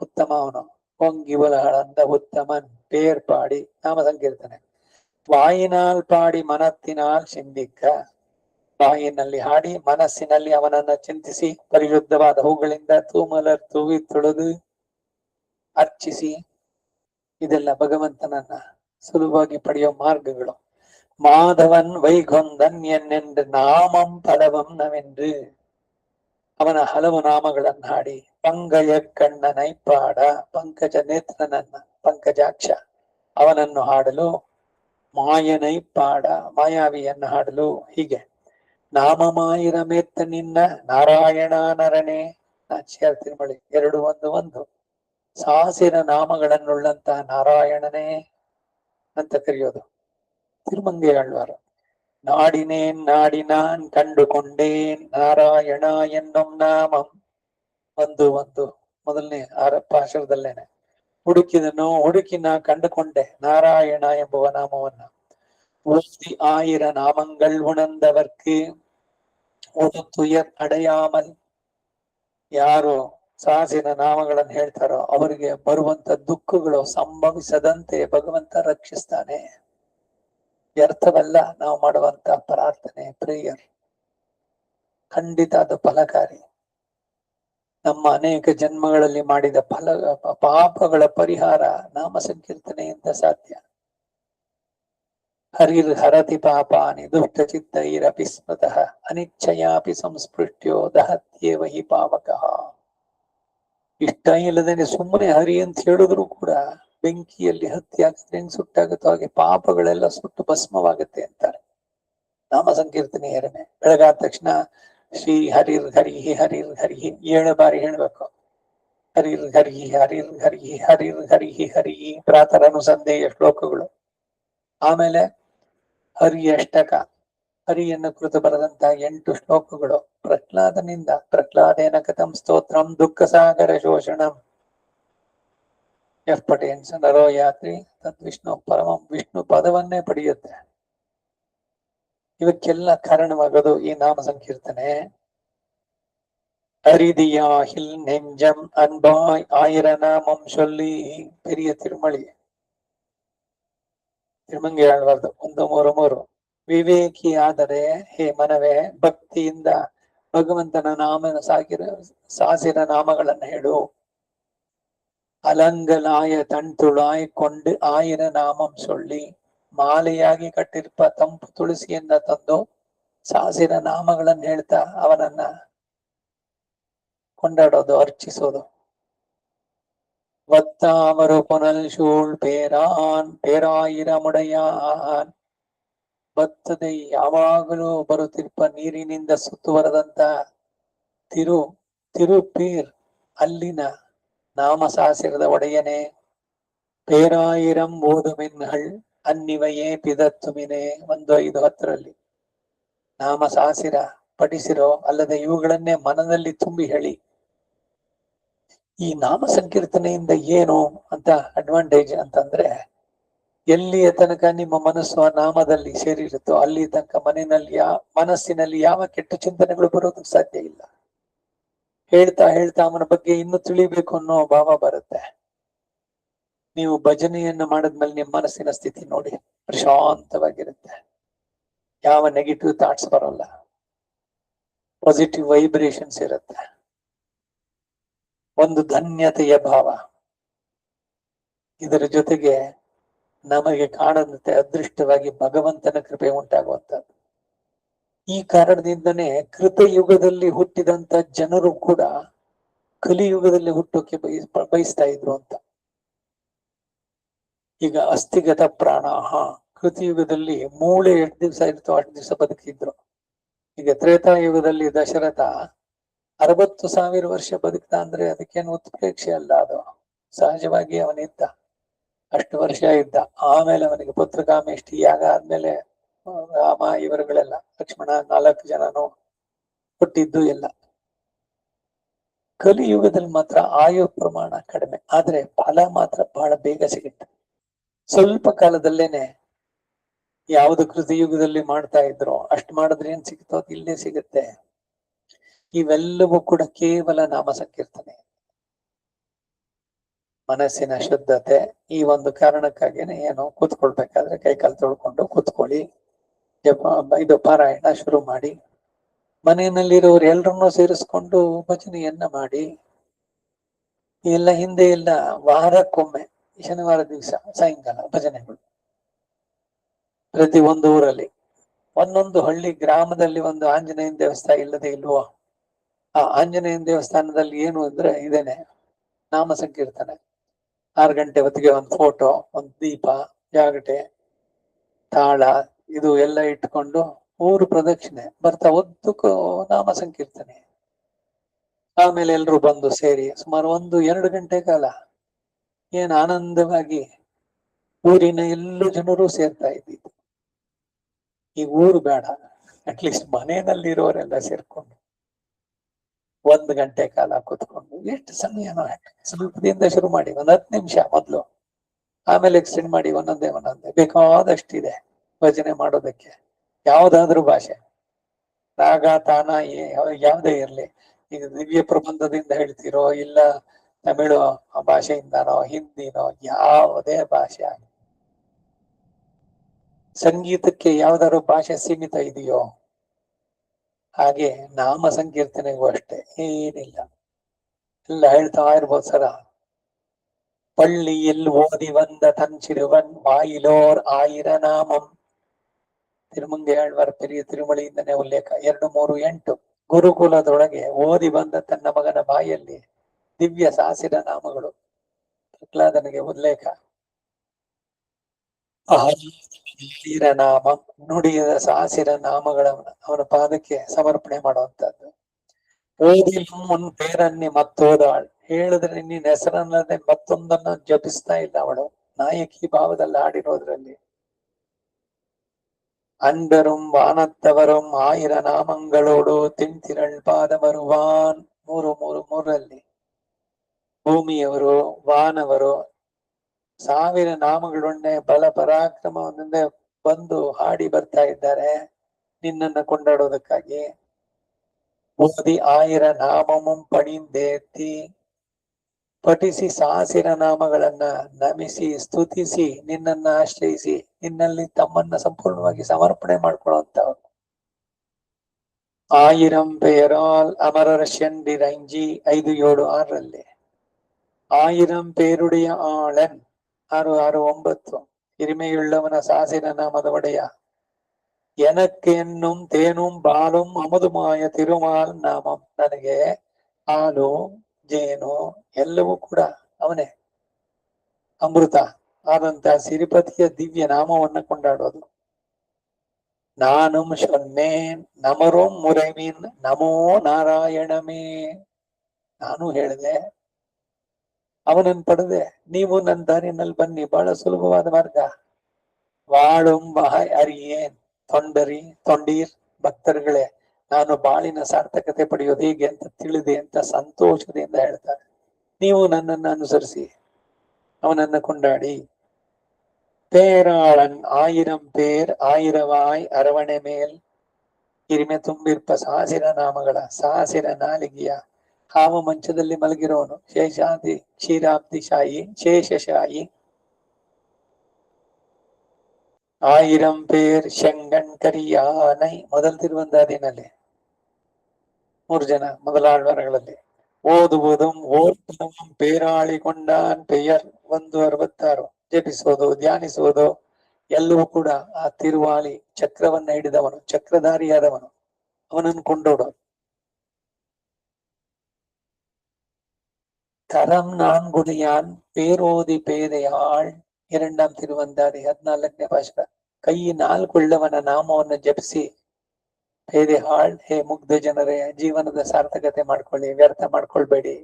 ಉತ್ತಮ ಅವನು ಹೊಂಗಿವಲಗಳಂದ ಉತ್ತಮನ್ ಪೇರ್ಪಾಡಿ ನಾಮ ಸಂಕೀರ್ತನೆ. ವಾಯಿನಾಲ್ ಪಾಡಿ ಮನತ್ತಿನಾಲ್ ಸಿಂಧಿಕ್ಕ, ಬಾಯಿನಲ್ಲಿ ಹಾಡಿ ಮನಸ್ಸಿನಲ್ಲಿ ಅವನನ್ನ ಚಿಂತಿಸಿ ಪರಿಶುದ್ಧವಾದ ಹೂಗಳಿಂದ ತೂಮಲರ್ ತೂವಿ ತೊಳೆದು ಅರ್ಚಿಸಿ. ಇದೆಲ್ಲ ಭಗವಂತನನ್ನ ಸುಲಭವಾಗಿ ಪಡೆಯೋ ಮಾರ್ಗಗಳು. ಮಾಧವನ್ ವೈಗೊಂದನ್ ಎನ್ನೆಂದು ನಾಮಂ ಪದವಂ ನವೆಂದು, ಅವನ ಹಲವು ನಾಮಗಳನ್ನು ಹಾಡಿ ಪಂಗಯ ಕಣ್ಣನೈಪಾಡ ಪಂಕಜ ನೇತ್ರನನ್ನ ಪಂಕಜಾಕ್ಷ ಅವನನ್ನು ಹಾಡಲು, ಮಾಯನೈಪಾಡ ಮಾಯಾವಿಯನ್ನು ಹಾಡಲು. ಹೀಗೆ ನಾಮಮಾಯಿರ ಮೆತ್ತ ನಿನ್ನ ನಾರಾಯಣ ನರನೆ ನಾಚ್ಯಾರ್ ತಿರುಮಳಿ 2:1:1 ಸಾಸಿರ ನಾಮಗಳನ್ನುಳ್ಳಂತ ನಾರಾಯಣನೇ ಅಂತ ಕರೆಯೋದು ತಿರುಮಂಗೈ ಆಳ್ವಾರು. ನಾಡಿನೇನ್ ನಾಡಿನಾನ್ ಕಂಡುಕೊಂಡೇನ್ ನಾರಾಯಣ ಎನ್ನುಂ ನಾಮಂ. ಒಂದು ಮೊದಲನೇ ಪಾಶುರದಲ್ಲೇನೆ ಹುಡುಕಿ ನಾ ಕಂಡುಕೊಂಡೆ ನಾರಾಯಣ ಎಂಬುವ ನಾಮವನ್ನ. ಓದಿ 1000 ನಾಮங்கள் ಉಣಂದವರ್க்கு ஒரு துயர் அடையாமல், ಯಾರು ಸಾಸಿನ ನಾಮಗಳನ್ನು ಹೇಳ್ತಾರೋ ಅವರಿಗೆ ಬರುವಂತ ದುಃಖಗಳು ಸಂಭವಿಸದಂತೆ ಭಗವಂತ ರಕ್ಷಿಸ್ತಾನೆ. ವ್ಯರ್ಥವಲ್ಲ ನಾವು ಮಾಡುವಂತ ಪ್ರಾರ್ಥನೆ, ಪ್ರೇಯರ್. ಖಂಡಿತ ಅದು ಫಲಕಾರಿ. ನಮ್ಮ ಅನೇಕ ಜನ್ಮಗಳಲ್ಲಿ ಮಾಡಿದ ಪಾಪಗಳ ಪರಿಹಾರ ನಾಮ ಸಂಕೀರ್ತನೆಯಿಂದ ಸಾಧ್ಯ. ಹರಿರ್ ಹರತಿ ಪಾಪಾನಿ ದುಷ್ಟ ಚಿತ್ತೈರಪಿ ಸ್ಮೃತಃ ಅನಿಚ್ಛಯಾಪಿ ಸಂಸ್ಪೃಷ್ಟ್ಯೋ ದಹತ್ಯೇವ ಹಿ ಪಾವಕಃ. ಇಷ್ಟ ಇಲ್ಲದೇನೆ ಸುಮ್ಮನೆ ಹರಿ ಅಂತ ಹೇಳಿದ್ರು ಕೂಡ ಬೆಂಕಿಯಲ್ಲಿ ಹತ್ತಿ ಹಾಕಿದ್ರೆ ಹೆಂಗ್ ಸುಟ್ಟಾಗುತ್ತೋ ಹಾಗೆ ಪಾಪಗಳೆಲ್ಲ ಸುಟ್ಟು ಭಸ್ಮವಾಗುತ್ತೆ ಅಂತಾರೆ. ನಾಮ ಸಂಕೀರ್ತನೆ ಏರನೆ ಬೆಳಗಾದ ತಕ್ಷಣ ಶ್ರೀ ಹರಿರ್ ಹರಿಹಿ ಹರಿರ್ ಹರಿಹಿ 7 ಬಾರಿ ಹೇಳ್ಬೇಕು. ಹರಿರ್ ಹರಿಹಿ ಹರಿರ್ ಹರಿಹಿ ಹರಿರ್ ಹರಿಹಿ ಹರಿಹಿ ಪ್ರಾತಃ ಅನುಸಂಧೆಯ ಶ್ಲೋಕಗಳು. ಆಮೇಲೆ ಹರಿ ಅಷ್ಟಕ, ಹರಿಯನ್ನು ಕುರಿತು ಬರೆದಂತಹ 8 ಶ್ಲೋಕಗಳು. ಪ್ರಹ್ಲಾದನಿಂದ ಪ್ರಹ್ಲಾದೇನ ಕಥಂ ಸ್ತೋತ್ರಂ ದುಃಖ ಸಾಗರ ಶೋಷಣಂ ಎಫ್ ಪಟೇನ್ಸ್ ನರೋ ಯಾತ್ರಿ ತದ್ವಿಷ್ಣು ಪರಮಂ ವಿಷ್ಣು ಪದವನ್ನೇ ಪಡೆಯುತ್ತೆ. ಇವಕ್ಕೆಲ್ಲ ಕಾರಣವಾಗೋದು ಈ ನಾಮ ಸಂಕೀರ್ತನೆ. ಅರಿದಿಯಾಹಿಲ್ ನೆಂಜಂ ಅನ್ಬಾಯ್ 1000 ನಾಮಂ சொல்லி பெரிய ತಿರುಮಳಿ ತಿರುಮಂಗೈ ಆಳ್ವಾರ್ದು 1:3:3. ವಿವೇಕಿ ಆದರೆ ಹೇ ಮನವೇ ಭಕ್ತಿಯಿಂದ ಭಗವಂತನ ಸಾಸಿರ ನಾಮಗಳನ್ನು ಹೇಳು. ಅಲಂಗಲಾಯ ತಣ್ತುಳಾಯ್ ಕೊಂಡು 1000 ನಾಮಂ சொல்லி, ಮಾಲೆಯಾಗಿ ಕಟ್ಟಿರ್ಪ ತಂಪು ತುಳಸಿಯನ್ನ ತಂದು ಸಾಸಿರ ನಾಮಗಳನ್ನು ಹೇಳ್ತಾ ಅವನನ್ನ ಕೊಂಡಾಡೋದು, ಅರ್ಚಿಸೋದು. ವತ್ತಾವರು ಪುನಲ್ ಶೂಳ್ ಪೇರಾಯಿರಮುಡೆಯಾನ್, ಬತ್ತದೆ ಯಾವಾಗಲೂ ಬರುತ್ತಿರ್ಪ ನೀರಿನಿಂದ ಸುತ್ತುವರೆದಂತ ತಿರುಪೇರ್ ಅಲ್ಲಿನ ನಾಮಸಾಸಿರದ ಒಡೆಯನೇ. ಪೇರಾಯಿರಂ ಓದುಮಿನ್ಹಳ್ ಅನ್ನಿವಯೇ ಪಿದತ್ತುಮಿನೇ 1:5-10 ನಾಮಸಾಸಿರ ಪಠಿಸಿರೋ, ಅಲ್ಲದೆ ಇವುಗಳನ್ನೇ ಮನದಲ್ಲಿ ತುಂಬಿ ಹೇಳಿ. ಈ ನಾಮ ಸಂಕೀರ್ತನೆಯಿಂದ ಏನು ಅಂತ ಅಡ್ವಾಂಟೇಜ್ ಅಂತಂದ್ರೆ, ಎಲ್ಲಿಯ ತನಕ ನಿಮ್ಮ ಮನಸ್ಸು ಆ ನಾಮದಲ್ಲಿ ಸೇರಿರುತ್ತೋ ಅಲ್ಲಿ ತನಕ ಮನಸ್ಸಿನಲ್ಲಿ ಯಾವ ಕೆಟ್ಟ ಚಿಂತನೆಗಳು ಬರೋದಕ್ಕೆ ಸಾಧ್ಯ ಇಲ್ಲ. ಹೇಳ್ತಾ ಹೇಳ್ತಾ ಅವನ ಬಗ್ಗೆ ಇನ್ನು ತಿಳಿಬೇಕು ಅನ್ನೋ ಭಾವ ಬರುತ್ತೆ. ನೀವು ಭಜನೆಯನ್ನು ಮಾಡಿದ್ಮೇಲೆ ನಿಮ್ಮ ಮನಸ್ಸಿನ ಸ್ಥಿತಿ ನೋಡಿ, ಪ್ರಶಾಂತವಾಗಿರುತ್ತೆ. ಯಾವ ನೆಗೆಟಿವ್ ಥಾಟ್ಸ್ ಬರೋಲ್ಲ, ಪಾಸಿಟಿವ್ ವೈಬ್ರೇಷನ್ಸ್ ಇರುತ್ತೆ, ಒಂದು ಧನ್ಯತೆಯ ಭಾವ. ಇದರ ಜೊತೆಗೆ ನಮಗೆ ಕಾಣದಂತೆ ಅದೃಷ್ಟವಾಗಿ ಭಗವಂತನ ಕೃಪೆ ಉಂಟಾಗುವಂತದ್ದು. ಈ ಕಾರಣದಿಂದನೇ ಕೃತಯುಗದಲ್ಲಿ ಹುಟ್ಟಿದಂತ ಜನರು ಕೂಡ ಕಲಿಯುಗದಲ್ಲಿ ಹುಟ್ಟೋಕೆ ಬಯಸ್ತಾ ಇದ್ರು ಅಂತ. ಈಗ ಅಸ್ಥಿಗತ ಪ್ರಾಣಾಹ, ಕೃತಯುಗದಲ್ಲಿ ಮೂಳೆ 8 ದಿವಸ ಇರ್ತೋ 8 ದಿವಸ ಬದುಕಿದ್ರು. ಈಗ ತ್ರೇತಾಯುಗದಲ್ಲಿ ದಶರಥ 60,000 ವರ್ಷ ಬದುಕ್ತಾ ಅಂದ್ರೆ ಅದಕ್ಕೇನು ಉತ್ಪ್ರೇಕ್ಷೆ ಅಲ್ಲ, ಅದು ಸಹಜವಾಗಿ ಅವನಿದ್ದ, ಅಷ್ಟು ವರ್ಷ ಇದ್ದ. ಆಮೇಲೆ ಅವನಿಗೆ ಪುತ್ರಕಾಮೇಷ್ಟಿ ಯಾಗ ಆದ್ಮೇಲೆ ರಾಮ ಇವರುಗಳೆಲ್ಲ, ಲಕ್ಷ್ಮಣ 4 ಜನನು ಹುಟ್ಟಿದ್ದು ಎಲ್ಲ. ಕಲಿಯುಗದಲ್ಲಿ ಮಾತ್ರ ಆಯು ಪ್ರಮಾಣ ಕಡಿಮೆ, ಆದ್ರೆ ಫಲ ಮಾತ್ರ ಬಹಳ ಬೇಗ ಸಿಗುತ್ತೆ. ಸ್ವಲ್ಪ ಕಾಲದಲ್ಲೇನೆ ಯಾವುದು ಕೃತಯುಗದಲ್ಲಿ ಮಾಡ್ತಾ ಇದ್ರು ಅಷ್ಟು ಮಾಡಿದ್ರೆ ಏನ್ ಸಿಗುತ್ತೋ ಅದು ಇಲ್ಲೇ ಸಿಗುತ್ತೆ. ಇವೆಲ್ಲವೂ ಕೂಡ ಕೇವಲ ನಾಮ ಸಂಕೀರ್ತನೆ, ಮನಸ್ಸಿನ ಶುದ್ಧತೆ. ಈ ಒಂದು ಕಾರಣಕ್ಕಾಗಿನೇ ಏನು, ಕೂತ್ಕೊಳ್ಬೇಕಾದ್ರೆ ಕೈಕಾಲು ತೊಳ್ಕೊಂಡು ಕೂತ್ಕೊಳ್ಳಿ, ಇದು ಪಾರಾಯಣ ಶುರು ಮಾಡಿ, ಮನೆಯಲ್ಲಿರೋರು ಎಲ್ರನ್ನೂ ಸೇರಿಸ್ಕೊಂಡು ಭಜನೆಯನ್ನ ಮಾಡಿ. ಎಲ್ಲ ಹಿಂದೆ ಎಲ್ಲ ವಾರಕ್ಕೊಮ್ಮೆ ಶನಿವಾರ ದಿವಸ ಸಾಯಂಕಾಲ ಭಜನೆಗಳು ಪ್ರತಿ ಒಂದು ಊರಲ್ಲಿ, ಒಂದೊಂದು ಹಳ್ಳಿ ಗ್ರಾಮದಲ್ಲಿ ಒಂದು ಆಂಜನೇಯನ ದೇವಸ್ಥಾನ ಇಲ್ಲದೆ ಇಲ್ವೋ, ಆ ಆಂಜನೇಯನ ದೇವಸ್ಥಾನದಲ್ಲಿ ಏನು ಅಂದ್ರೆ ಇದೇನೆ ನಾಮ ಸಂಕೀರ್ತನೆ. 6 ಗಂಟೆ ಹೊತ್ತಿಗೆ ಒಂದು ಫೋಟೋ, ಒಂದು ದೀಪ, ಜಾಗಟೆ, ತಾಳ, ಇದು ಎಲ್ಲ ಇಟ್ಕೊಂಡು ಊರು ಪ್ರದಕ್ಷಿಣೆ ಬರ್ತಾ ಉದ್ದಕ್ಕೂ ನಾಮ ಸಂಕೀರ್ತನೆ. ಆಮೇಲೆ ಎಲ್ರು ಬಂದು ಸೇರಿ ಸುಮಾರು 1-2 ಗಂಟೆ ಕಾಲ ಏನ್ ಆನಂದವಾಗಿ ಊರಿನ ಎಲ್ಲ ಜನರು ಸೇರ್ತಾ ಇದ್ದಿದ್ದು. ಈ ಊರು ಬೇಡ, ಅಟ್ಲೀಸ್ಟ್ ಮನೆಯಲ್ಲಿರೋರೆಲ್ಲ ಸೇರ್ಕೊಂಡು 1 ಗಂಟೆ ಕಾಲ ಕೂತ್ಕೊಂಡು, ಎಷ್ಟು ಸಮಯನೋ ಸ್ವಲ್ಪದಿಂದ ಶುರು ಮಾಡಿ, 10 ನಿಮಿಷ ಮೊದಲು, ಆಮೇಲೆ ಎಕ್ಸ್ಟೆಂಡ್ ಮಾಡಿ ಒಂದೊಂದೇ ಬೇಕಾದಷ್ಟಿದೆ ಭಜನೆ ಮಾಡೋದಕ್ಕೆ. ಯಾವ್ದಾದ್ರೂ ಭಾಷೆ, ರಾಗ ತಾನ ಯಾವುದೇ ಇರ್ಲಿ. ಈಗ ದಿವ್ಯ ಪ್ರಬಂಧದಿಂದ ಹೇಳ್ತಿರೋ ಇಲ್ಲ ತಮಿಳು ಭಾಷೆಯಿಂದನೋ ಹಿಂದಿನೋ ಯಾವುದೇ ಭಾಷೆ, ಸಂಗೀತಕ್ಕೆ ಯಾವ್ದಾದ್ರು ಭಾಷೆ ಸೀಮಿತ ಇದೆಯೋ ಹಾಗೆ ನಾಮ ಸಂಕೀರ್ತನೆಗೂ ಅಷ್ಟೇ, ಏನಿಲ್ಲ, ಎಲ್ಲ ಹೇಳ್ತಾ ಇರ್ಬೋದು ಸರ. பள்ளியில் ஓதி வந்த தன் சிறுவன் வாயிலோர் 1000 ನಾಮಂ. ತಿರುಮಂಗೆ ಆಳ್ವಾರ್ ಪೆರಿಯ ತಿರುಮಳಿಯಿಂದನೇ ಉಲ್ಲೇಖ 2-3-8. ಗುರುಕುಲದೊಳಗೆ ಓದಿ ಬಂದ ತನ್ನ ಮಗನ ಬಾಯಲ್ಲಿ ದಿವ್ಯ ಸಾಸಿರ ನಾಮಗಳು. ಪ್ರಹ್ಲಾದನಿಗೆ ಉಲ್ಲೇಖ. ನಾಮ ನುಡಿಯದ ಸಾಸಿರ ನಾಮಗಳನ್ನ ಅವನ ಪಾದಕ್ಕೆ ಸಮರ್ಪಣೆ ಮಾಡುವಂತದ್ದು. ಓದಿ ಮುನ್ ಪೇರನ್ನಿ ಮತ್ತೋದಾಳ್, ಹೇಳಿದ್ರೆ ನಿನ್ನ ಹೆಸರನ್ನದೇ ಮತ್ತೊಂದನ್ನ ಜಪಿಸ್ತಾ ಇಲ್ಲ ಅವಳು, ನಾಯಕಿ ಭಾವದಲ್ಲಿ ಹಾಡಿರೋದ್ರಲ್ಲಿ. அன்பரும் வானத்தவரும் 1000 ನಾಮங்களೋಡು ತಿಂತಿರಳ್ ಪಾದ ಬರುವಾನ್. 3-3-3ರಲ್ಲಿ ಭೂಮಿಯವರು ವಾನವರು 1000 ನಾಮಗಳೊಡನೆ ಬಲ ಪರಾಕ್ರಮದಿಂದ ಬಂದು ಹಾಡಿ ಬರ್ತಾ ಇದ್ದಾರೆ ನಿನ್ನನ್ನ ಕೊಂಡಾಡೋದಕ್ಕಾಗಿ. ಓದಿ 1000 ನಾಮಮಂ ಪಣಿಂದೇತಿ, ಪಠಿಸಿ ಸಾಸಿರ ನಾಮಗಳನ್ನ ನಮಿಸಿ ಸ್ತುತಿಸಿ ನಿನ್ನನ್ನ ಆಶ್ರಯಿಸಿ ನಿನ್ನಲ್ಲಿ ತಮ್ಮನ್ನ ಸಂಪೂರ್ಣವಾಗಿ ಸಮರ್ಪಣೆ ಮಾಡ್ಕೊಳ್ಳುವಂತವ್ರು. 1000 ಪೇರಾಲ್ ಅಮರರ ಶಂಡಿರಂಜಿ 5-7-6ರಲ್ಲಿ 1000 ಪೇರುಡೆಯ ಆಳನ್ 6-6-9 ಹಿರಿಮೆಯುಳ್ಳವನ ಸಾಸಿರ ನಾಮದ ಒಡೆಯ. ಎನಕ್ಕೆ ಎನ್ನುಂ ತೇನುಂ ಬಾಲುಂ ಅಮದುಮಾಯ ತಿರುಮಾಲ್ ನಾಮಂ, ನನಗೆ ಹಾಲು ಜೇನು ಎಲ್ಲವೂ ಕೂಡ ಅವನೇ, ಅಮೃತ ಆದಂತ ಸಿರಿಪತಿಯ ದಿವ್ಯ ನಾಮವನ್ನ ಕೊಂಡಾಡೋದು. ನಾನುಂ ಶೊನ್ನೇನ್ ನಮರೋಂ ಮುರೈಮೀನ್ ನಮೋ ನಾರಾಯಣಮೇ, ನಾನು ಹೇಳಿದೆ ಅವನನ್ನು ಪಡೆದೆ, ನೀವು ನನ್ನ ದಾರಿನಲ್ಲಿ ಬನ್ನಿ, ಬಹಳ ಸುಲಭವಾದ ಮಾರ್ಗ. ವಾಳುಂ ಬಹಾಯ್ ಅರಿಯೇನ್ ತೊಂಡರಿ ತೊಂಡೀರ್, ಭಕ್ತರುಗಳೇ ನಾನು ಬಾಳಿನ ಸಾರ್ಥಕತೆ ಪಡೆಯೋದು ಹೇಗೆ ಅಂತ ತಿಳಿದೆ ಅಂತ ಸಂತೋಷದಿಂದ ಹೇಳ್ತಾರೆ. ನೀವು ನನ್ನನ್ನು ಅನುಸರಿಸಿ ಅವನನ್ನ ಕೊಂಡಾಡಿ. பேராளன் ஆயிரம் பேர் ஆயிரவாய் அரவಣೆ ಮೇಲ್ ಹಿರಿಮೆ ತುಂಬಿರ್ಪ ಸಾಸಿರ ನಾಮಗಳ ಸಾಸಿರ ನಾಲಿಗೆಯ ಹಾವ ಮಂಚದಲ್ಲಿ ಮಲಗಿರೋನು ಶೇಷಾದಿ ಕ್ಷೀರಾಬ್ದಿಶಾಯಿ ಶೇಷಶಾಯಿ ஆயிரம் பேர் செங்கண் கரிಯಾನೈ ಮೊದಲ ತಿರುವಂದಾದಿನಲ್ಲಿ 3 ಜನ ಮೊದಲಾಳ್ವಾರಗಳಲ್ಲಿ ಓದುವುದುಂ ಓರ್ಪುದುಂ ಪೇರಾಳಿಕೊಂಡಾನ್ ಪೆಯರ್ 166 ಜಪಿಸೋದು ಧ್ಯಾನಿಸುವುದು ಎಲ್ಲವೂ ಕೂಡ ಆ ತಿರುವಾಳಿ ಚಕ್ರವನ್ನ ಹಿಡಿದವನು ಚಕ್ರಧಾರಿಯಾದವನು ಅವನನ್ನು ಕೊಂಡೋಡು தரம் நான்குடையான் பேரோதி பேதையாள் 2ಾಂ ತಿರುವಂದಾದಿ 14ನೇ ಭಾಷಕ ಕೈ 4 ಉಳ್ಳವನ ನಾಮವನ್ನು ಜಪಿಸಿ பேதையாள் ಹೇ ಮುಗ್ಧ ಜನರೇ ಜೀವನದ ಸಾರ್ಥಕತೆ ಮಾಡ್ಕೊಳ್ಳಿ ವ್ಯರ್ಥ ಮಾಡ್ಕೊಳ್ಬೇಡಿ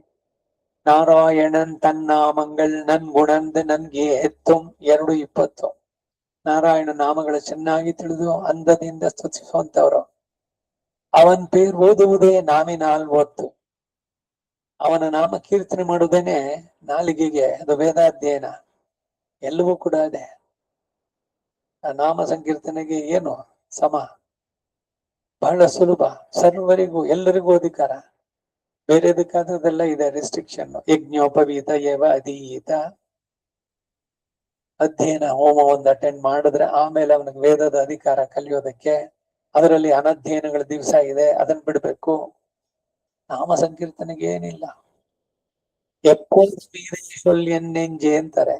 ನಾರಾಯಣನ್ ತನ್ನಾಮಂಗಳ್ ನನ್ ಗುಣಂದ್ ನನ್ಗೆ ಎತ್ತುಂ 2:20 ನಾರಾಯಣ ನಾಮಗಳು ಚೆನ್ನಾಗಿ ತಿಳಿದು ಅಂದದಿಂದ ಸ್ತುತಿಸುವಂತವರು ಅವನ್ ಪೇರ್ ಓದುವುದೇ ನಾಮಿನಾಲ್ ಒತ್ತು ಅವನ ನಾಮ ಕೀರ್ತನೆ ಮಾಡುವುದೇನೆ ನಾಲಿಗೆಗೆ ಅದು ವೇದಾಧ್ಯಯನ ಎಲ್ಲವೂ ಕೂಡ ಇದೆ ಆ ನಾಮ ಸಂಕೀರ್ತನೆಗೆ ಏನು ಸಮ ಬಹಳ ಸುಲಭ ಸರ್ವರಿಗೂ ಎಲ್ಲರಿಗೂ ಅಧಿಕಾರ ಬೇರೆದಕ್ಕಾದ್ರದೆಲ್ಲ ಇದೆ ರೆಸ್ಟ್ರಿಕ್ಷನ್ ಯಜ್ಞೋಪವೀತ ಏವ ಅಧೀತ ಅಧ್ಯಯನ ಹೋಮ ಒಂದು ಅಟೆಂಡ್ ಮಾಡಿದ್ರೆ ಆಮೇಲೆ ಅವನಿಗೆ ವೇದದ ಅಧಿಕಾರ ಕಲಿಯೋದಕ್ಕೆ ಅದರಲ್ಲಿ ಅನಧ್ಯಯನಗಳ ದಿವಸ ಇದೆ ಅದನ್ನ ಬಿಡ್ಬೇಕು ನಾಮ ಸಂಕೀರ್ತನೆಗೆ ಏನಿಲ್ಲ ಎಪ್ಪೊಲ್ಯನ್ನೆಂಜೆ ಅಂತಾರೆ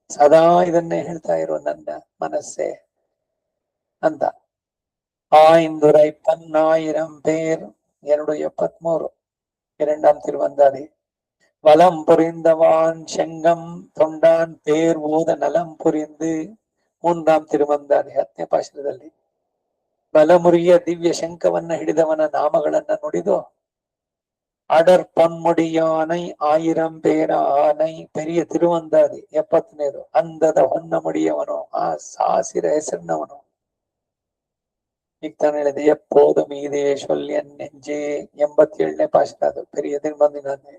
ಸದಾ ಇದನ್ನೇ ಹೇಳ್ತಾ ಇರೋ ನನ್ನ ಮನಸ್ಸೇ ಅಂತ ஆய்ந்துரை பன்னாயிரம் பேர் 273 2ாம் திருவந்தாதி வலம் புரிந்தவான் செங்கம் தொண்டான் பேர் ಓದ ನಲಂ ಪುರಿಂದು 3ಾಂ ತಿರುವಂದಾದಿ 10ನೇ ಪಾಶದಲ್ಲಿ ಬಲಮುರಿಯ ದಿವ್ಯ ಶಂಖವನ್ನ ಹಿಡಿದವನ ನಾಮಗಳನ್ನ ನುಡಿದು ಅಡರ್ ಪೊನ್ಮುಡಿಯಾನೈ 1000 பேರ ಆನೈ ಪೆರಿಯ ತಿರುವಂದಾದಿ 70ನೇದು ಅಂದದ ಹೊನ್ನ ಮುಡಿಯವನು ಆ ಸಾಸಿರ ಹೆಸರಿನವನು ಈಗ ತಾನು ಹೇಳಿದೆ ಎಪ್ಪೋದು ಮೀದೆ ಶೊಲ್ಯನ್ ನೆಂಜೆ 87ನೇ ಪಾಶಕ ಅದು ಪೆರಿಯ ತಿರುವಂದಿನಾದೆ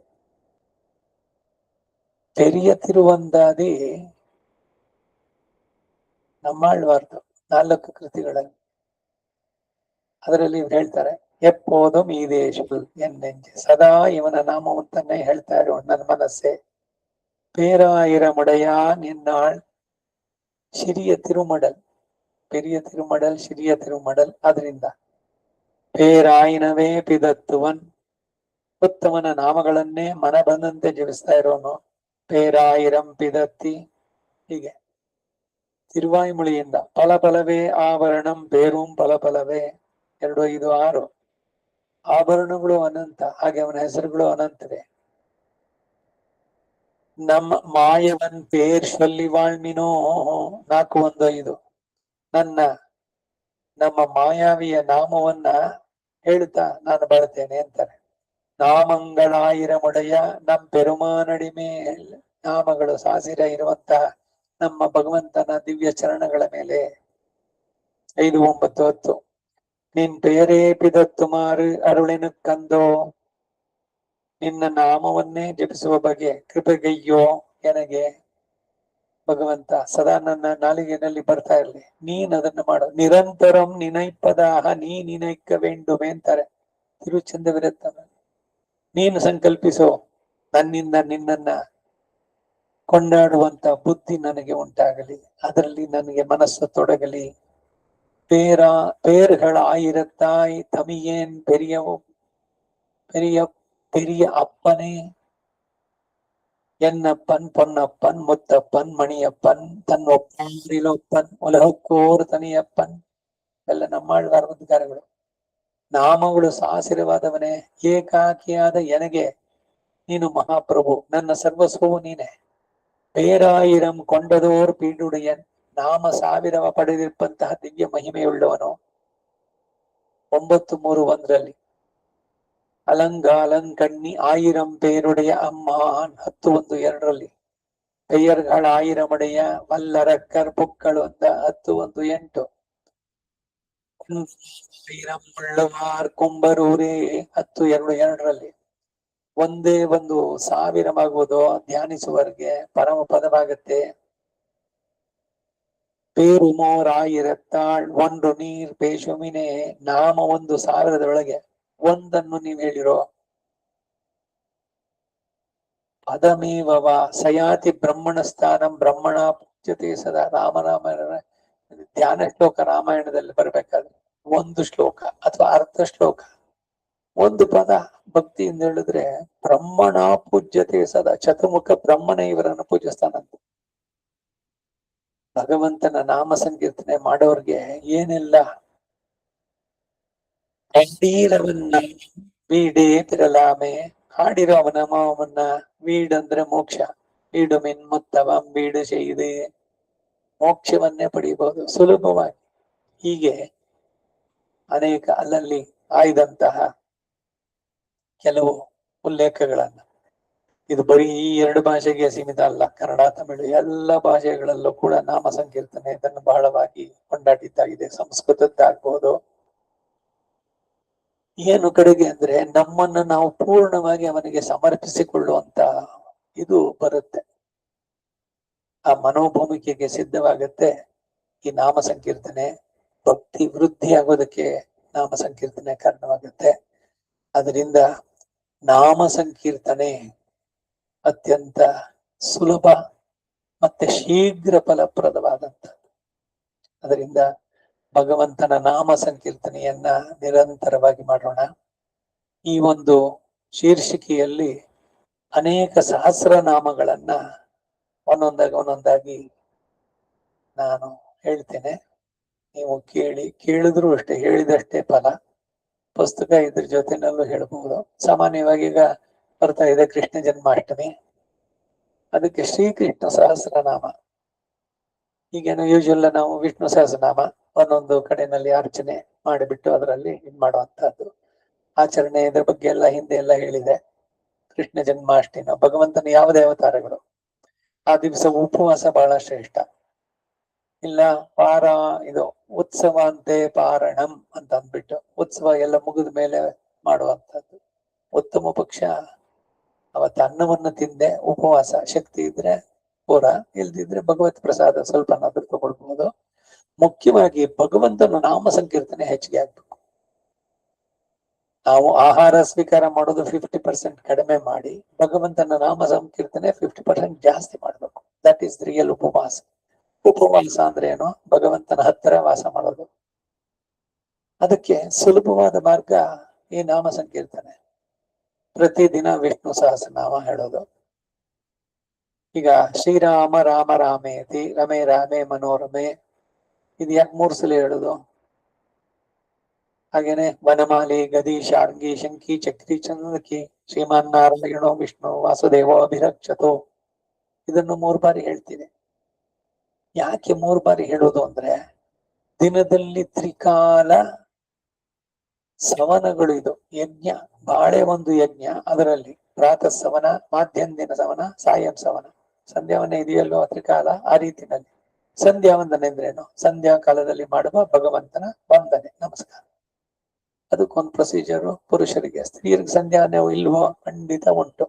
ಪೆರಿಯ ತಿರುವಂದಾದಿ ನಮ್ಮಾಳ್ವಾರ್ದು 4 ಕೃತಿಗಳಲ್ಲಿ ಅದರಲ್ಲಿ ಇವ್ರು ಹೇಳ್ತಾರೆ ಎಪ್ಪೋದು ಮೀದೇಶು ಎನ್ನೆಂಜೆ ಸದಾ ಇವನ ನಾಮವಂತನ್ನೇ ಹೇಳ್ತಾ ಇರೋ ನನ್ನ ಮನಸ್ಸೆ பேராயிரமுடைய நின்னாள் சிறிய திருமடல் பெரிய திருமடல் சிறிய திருಮಡಲ್ ಅದರಿಂದ ಪೇರಾಯಿನವೇ ಪಿದತ್ತುವನ್ ಉತ್ತಮನ ನಾಮಗಳನ್ನೇ ಮನ ಬಂದಂತೆ ಜಪಿಸ್ತಾ ಇರೋನು ಪೇರಾಯಿರಂ ಪಿದತ್ತಿ ಹೀಗೆ ತಿರುವಾಯ್ಮೊಳಿಯಿಂದ ಫಲಫಲವೇ ಆವರಣಂ ಬೇರುಂ ಫಲಫಲವೇ 2:5-6 ಆಭರಣಗಳು ಅನಂತ ಹಾಗೆ ಅವನ ಹೆಸರುಗಳು ಅನಂತವೇ ನಮ್ಮ ಮಾಯವನ್ ಪೇರ್ ಶೊಲ್ಲಿವಾಳ್ಮಿನೋ 4:1-5 ನಮ್ಮ ಮಾಯಾವಿಯ ನಾಮವನ್ನ ಹೇಳ್ತಾ ನಾನು ಬರ್ತೇನೆ ಅಂತಾರೆ ನಾಮಂಗಳಾಯಿರಮೊಡೆಯ ನಮ್ ಪೆರುಮಾನಡಿ ಮೇಲ್ ನಾಮಗಳು ಸಾಸಿರ ಇರುವಂತಹ ನಮ್ಮ ಭಗವಂತನ ದಿವ್ಯ ಚರಣಗಳ ಮೇಲೆ 5:9-10 ನಿನ್ ಪೇರೇ ಪಿದತ್ತು ಮಾರು ಅರುಳಿನ ಕಂದೋ ನಿನ್ನ ನಾಮವನ್ನೇ ಜಪಿಸುವ ಬಗೆ ಕೃಪೆಗಯ್ಯೋ ನನಗೆ ಭಗವಂತ ಸದಾ ನನ್ನ ನಾಲಿಗೆಯಲ್ಲಿ ಬರ್ತಾ ಇರ್ಲಿ ನೀನ್ ಅದನ್ನ ಮಾಡು ನಿರಂತರಂ ನಿನೈಪದಾಹ ನೀ ನಿನೈಕ್ಕ ವೇಂಡುಮೆ ಅಂತಾರೆ ತಿರುಚಂದವಿರತ್ತ ನೀನು ಸಂಕಲ್ಪಿಸೋ ನನ್ನಿಂದ ನಿನ್ನನ್ನ ಕೊಂಡಾಡುವಂತ ಬುದ್ಧಿ ನನಗೆ ಉಂಟಾಗಲಿ ಅದರಲ್ಲಿ ನನಗೆ ಮನಸ್ಸು ತೊಡಗಲಿ பேர்கள் 1000 தமியேன் பெரிய அப்பனே என்னப்பன் பொன்னப்பன் ಮುತ್ತಪ್ಪನ್ ಮಣಿಯಪ್ಪನ್ ತನ್ನೊಪ್ಪನ್ ಉಲಹಕ್ಕೋರ್ ತನಿಯಪ್ಪನ್ ಎಲ್ಲ ನಮ್ಮಾಳ್ವಾರ ಅಧಿಕಾರಗಳು ನಾಮಗಳು ಸಾಸಿರವಾದವನೇ ಏಕಾಕಿಯಾದ ಎನಗೆ ನೀನು ಮಹಾಪ್ರಭು ನನ್ನ ಸರ್ವಸ್ವವು ನೀನೆ பேராயிரம் ಕೊಂಡದೋರ್ ಪೀಡುಡೆಯನ್ ನಾಮ 1000 ಪಡೆದಿರುವಂತಹ ದಿವ್ಯ ಮಹಿಮೆಯುಳ್ಳವನು 9:3-1 ಅಲಂಗಾಲಂಕಣ್ಣಿ 1000 பேருடைய ಅಮ್ಮಾನ್ 10:1-2 பெயர்கள் 1000 உடைய வல்லரக்கர் புக்கள் 10:1-8 உள்ளವಾರ್ ಕುಂಬರೂರೇ 10:2-2 ಒಂದೇ ಒಂದು 1000 ಆಗುವುದು ಧ್ಯಾನಿಸುವವರಿಗೆ ಪರಮ ಪದವಾಗತ್ತೆ ಪೇರುಮೋರಾಯಿರತ್ತಾಳ್ ಒಂದು ನೀರ್ ಪೇಶುಮಿನೆ. ನಾಮ 1,000 ಒಂದನ್ನು ನೀವ್ ಹೇಳಿರೋ. ಪದಮೇವವ ಸಯಾತಿ ಬ್ರಹ್ಮಣ ಸ್ಥಾನಂ ಬ್ರಹ್ಮಣ ಪೂಜ್ಯತೆ ಸದಾ. ರಾಮರಾಮಾಯಣ ಧ್ಯಾನ ಶ್ಲೋಕ ರಾಮಾಯಣದಲ್ಲಿ ಬರ್ಬೇಕಾದ್ರೆ ಒಂದು ಶ್ಲೋಕ ಅಥವಾ ಅರ್ಧ ಶ್ಲೋಕ ಒಂದು ಪದ ಭಕ್ತಿಯಿಂದ ಹೇಳಿದ್ರೆ ಬ್ರಹ್ಮಣ ಪೂಜ್ಯತೆ ಸದಾ. ಚತುರ್ಮುಖ ಬ್ರಹ್ಮನ ಇವರನ್ನು ಪೂಜಿಸ್ತಾನಂತ. ಭಗವಂತನ ನಾಮ ಸಂಕೀರ್ತನೆ ಮಾಡೋರ್ಗೆ ಏನೆಲ್ಲ ಕಂಡೀರವನ್ನ ವೀಡೇ ತಿರಲಾಮೆ. ಹಾಡಿರೋ ಅವನ ನಾಮವನ್ನ. ವೀಡಂದ್ರೆ ಮೋಕ್ಷ. ವೀಡು ಮಿನ್ಮುತ್ತವಂ ವೀಡು செய்து ಮೋಕ್ಷವನ್ನೇ ಪಡೆಯಬಹುದು ಸುಲಭವಾಗಿ. ಹೀಗೆ ಅನೇಕ ಅಲ್ಲಲ್ಲಿ ಆಯ್ದಂತಹ ಕೆಲವು ಉಲ್ಲೇಖಗಳನ್ನ. ಇದು ಬರೀ ಈ 2 ಭಾಷೆಗೆ ಸೀಮಿತ ಅಲ್ಲ, ಕನ್ನಡ ತಮಿಳು ಎಲ್ಲ ಭಾಷೆಗಳಲ್ಲೂ ಕೂಡ ನಾಮ ಸಂಕೀರ್ತನೆ ಇದನ್ನು ಬಹಳವಾಗಿ ಕೊಂಡಾಡಿದ್ದಾಗಿದೆ. ಸಂಸ್ಕೃತದ್ದಾಗ್ಬೋದು. ಏನು ಕಡೆಗೆ ಅಂದ್ರೆ ನಮ್ಮನ್ನ ನಾವು ಪೂರ್ಣವಾಗಿ ಅವನಿಗೆ ಸಮರ್ಪಿಸಿಕೊಳ್ಳುವಂತ ಇದು ಬರುತ್ತೆ. ಆ ಮನೋಭೂಮಿಕೆಗೆ ಸಿದ್ಧವಾಗತ್ತೆ ಈ ನಾಮ ಸಂಕೀರ್ತನೆ. ಭಕ್ತಿ ವೃದ್ಧಿ ಆಗೋದಕ್ಕೆ ನಾಮ ಸಂಕೀರ್ತನೆ ಕಾರಣವಾಗುತ್ತೆ. ಅದರಿಂದ ನಾಮ ಸಂಕೀರ್ತನೆ ಅತ್ಯಂತ ಸುಲಭ ಮತ್ತೆ ಶೀಘ್ರ ಫಲಪ್ರದವಾದಂಥದ್ದು. ಅದರಿಂದ ಭಗವಂತನ ನಾಮ ಸಂಕೀರ್ತನೆಯನ್ನ ನಿರಂತರವಾಗಿ ಮಾಡೋಣ. ಈ ಒಂದು ಶೀರ್ಷಿಕೆಯಲ್ಲಿ ಅನೇಕ ಸಹಸ್ರನಾಮಗಳನ್ನ ಒಂದೊಂದಾಗಿ ನಾನು ಹೇಳ್ತೇನೆ. ನೀವು ಕೇಳಿದ್ರು ಅಷ್ಟೇ, ಹೇಳಿದಷ್ಟೇ ಫಲ. ಪುಸ್ತಕ ಇದ್ರ ಜೊತೆನಲ್ಲೂ ಹೇಳ್ಬಹುದು. ಸಾಮಾನ್ಯವಾಗಿ ಈಗ ಬರ್ತಾ ಇದೆ ಕೃಷ್ಣ ಜನ್ಮಾಷ್ಟಮಿ, ಅದಕ್ಕೆ ಶ್ರೀಕೃಷ್ಣ ಸಹಸ್ರನಾಮ. ಈಗೇನು ಯೂಶುವಲ್ ನಾವು ವಿಷ್ಣು ಸಹಸ್ರನಾಮ ಒಂದೊಂದು ಕಡೆಯಲ್ಲಿ ಅರ್ಚನೆ ಮಾಡಿಬಿಟ್ಟು ಅದರಲ್ಲಿ ಇದ್ ಮಾಡುವಂತಹದ್ದು ಆಚರಣೆ. ಇದ್ರ ಬಗ್ಗೆ ಎಲ್ಲ ಹಿಂದೆ ಎಲ್ಲ ಹೇಳಿದೆ. ಕೃಷ್ಣ ಜನ್ಮಾಷ್ಟಮಿ ಭಗವಂತನ ಯಾವುದೇ ಅವತಾರಗಳು ಆ ದಿವಸ ಉಪವಾಸ ಬಹಳ ಶ್ರೇಷ್ಠ. ಇಲ್ಲ ಇದು ಉತ್ಸವ ಅಂತೆ ಪಾರಣಂ ಅಂತ ಅಂದ್ಬಿಟ್ಟು ಉತ್ಸವ ಎಲ್ಲ ಮುಗಿದ ಮೇಲೆ ಮಾಡುವಂತದ್ದು. ಉತ್ತಮ ಪಕ್ಷ ಅವತ್ತು ಅನ್ನವನ್ನು ತಿಂದೆ ಉಪವಾಸ, ಶಕ್ತಿ ಇದ್ರೆ ಪೂರ, ಇಲ್ದಿದ್ರೆ ಭಗವತ್ ಪ್ರಸಾದ ಸ್ವಲ್ಪ ನಾದ್ರೂ ತಗೊಳ್ಬಹುದು. ಮುಖ್ಯವಾಗಿ ಭಗವಂತನ ನಾಮ ಸಂಕೀರ್ತನೆ ಹೆಚ್ಚಿಗೆ ಆಗ್ಬೇಕು. ನಾವು ಆಹಾರ ಸ್ವೀಕಾರ ಮಾಡೋದು 50% ಕಡಿಮೆ ಮಾಡಿ ಭಗವಂತನ ನಾಮ ಸಂಕೀರ್ತನೆ 50% ಜಾಸ್ತಿ ಮಾಡ್ಬೇಕು. ದಟ್ ಈಸ್ ರಿಯಲ್ ಉಪವಾಸ. ಉಪವಾಸ ಅಂದ್ರೆ ಏನು? ಭಗವಂತನ ಹತ್ತಿರ ವಾಸ ಮಾಡೋದು. ಅದಕ್ಕೆ ಸುಲಭವಾದ ಮಾರ್ಗ ಈ ನಾಮ ಸಂಕೀರ್ತನೆ. ಪ್ರತಿದಿನ ವಿಷ್ಣು ಸಹಸ್ರನಾಮ ಹೇಳೋದು. ಈಗ ಶ್ರೀರಾಮ ರಾಮ ರಾಮೇತಿ ರಮೇ ರಾಮೇ ಮನೋರಮೆ, ಇದು ಯಾಕೆ 3 ಸಲ ಹೇಳುದು? ಹಾಗೇನೆ ವನಮಾಲಿ ಗದಿ ಶಾರ್ಂಗಿ ಶಂಕಿ ಚಕ್ರಿ ಚಂದಕಿ ಶ್ರೀಮಾನ್ ನಾರಾಯಣೋ ವಿಷ್ಣು ವಾಸುದೇವೋ ಅಭಿರಕ್ಷತೋ, ಇದನ್ನು 3 ಬಾರಿ ಹೇಳ್ತೀವಿ. ಯಾಕೆ 3 ಬಾರಿ ಹೇಳೋದು ಅಂದ್ರೆ ದಿನದಲ್ಲಿ ತ್ರಿಕಾಲ ಸವನಗಳು. ಇದು ಯಜ್ಞ, ಬಾಳೆ ಒಂದು ಯಜ್ಞ. ಅದರಲ್ಲಿ ಪ್ರಾತಃ ಸವನ, ಮಾಧ್ಯಂದಿನ ಸವನ, ಸಾಯಂ ಸವನ, ಸಂಧ್ಯಾವನ ಇದೆಯಲ್ಲೋ ತ್ರಿಕಾಲ. ಆ ರೀತಿನಲ್ಲಿ ಸಂಧ್ಯಾ ವಂದನೆ ಅಂದ್ರೇನು? ಸಂಧ್ಯಾ ಕಾಲದಲ್ಲಿ ಮಾಡುವ ಭಗವಂತನ ವಂದನೆ, ನಮಸ್ಕಾರ. ಅದಕ್ಕೊಂದು ಪ್ರೊಸೀಜರು ಪುರುಷರಿಗೆ. ಸ್ತ್ರೀಯರಿಗೆ ಸಂಧ್ಯಾವನೆ ಇಲ್ವೋ? ಖಂಡಿತ ಉಂಟು.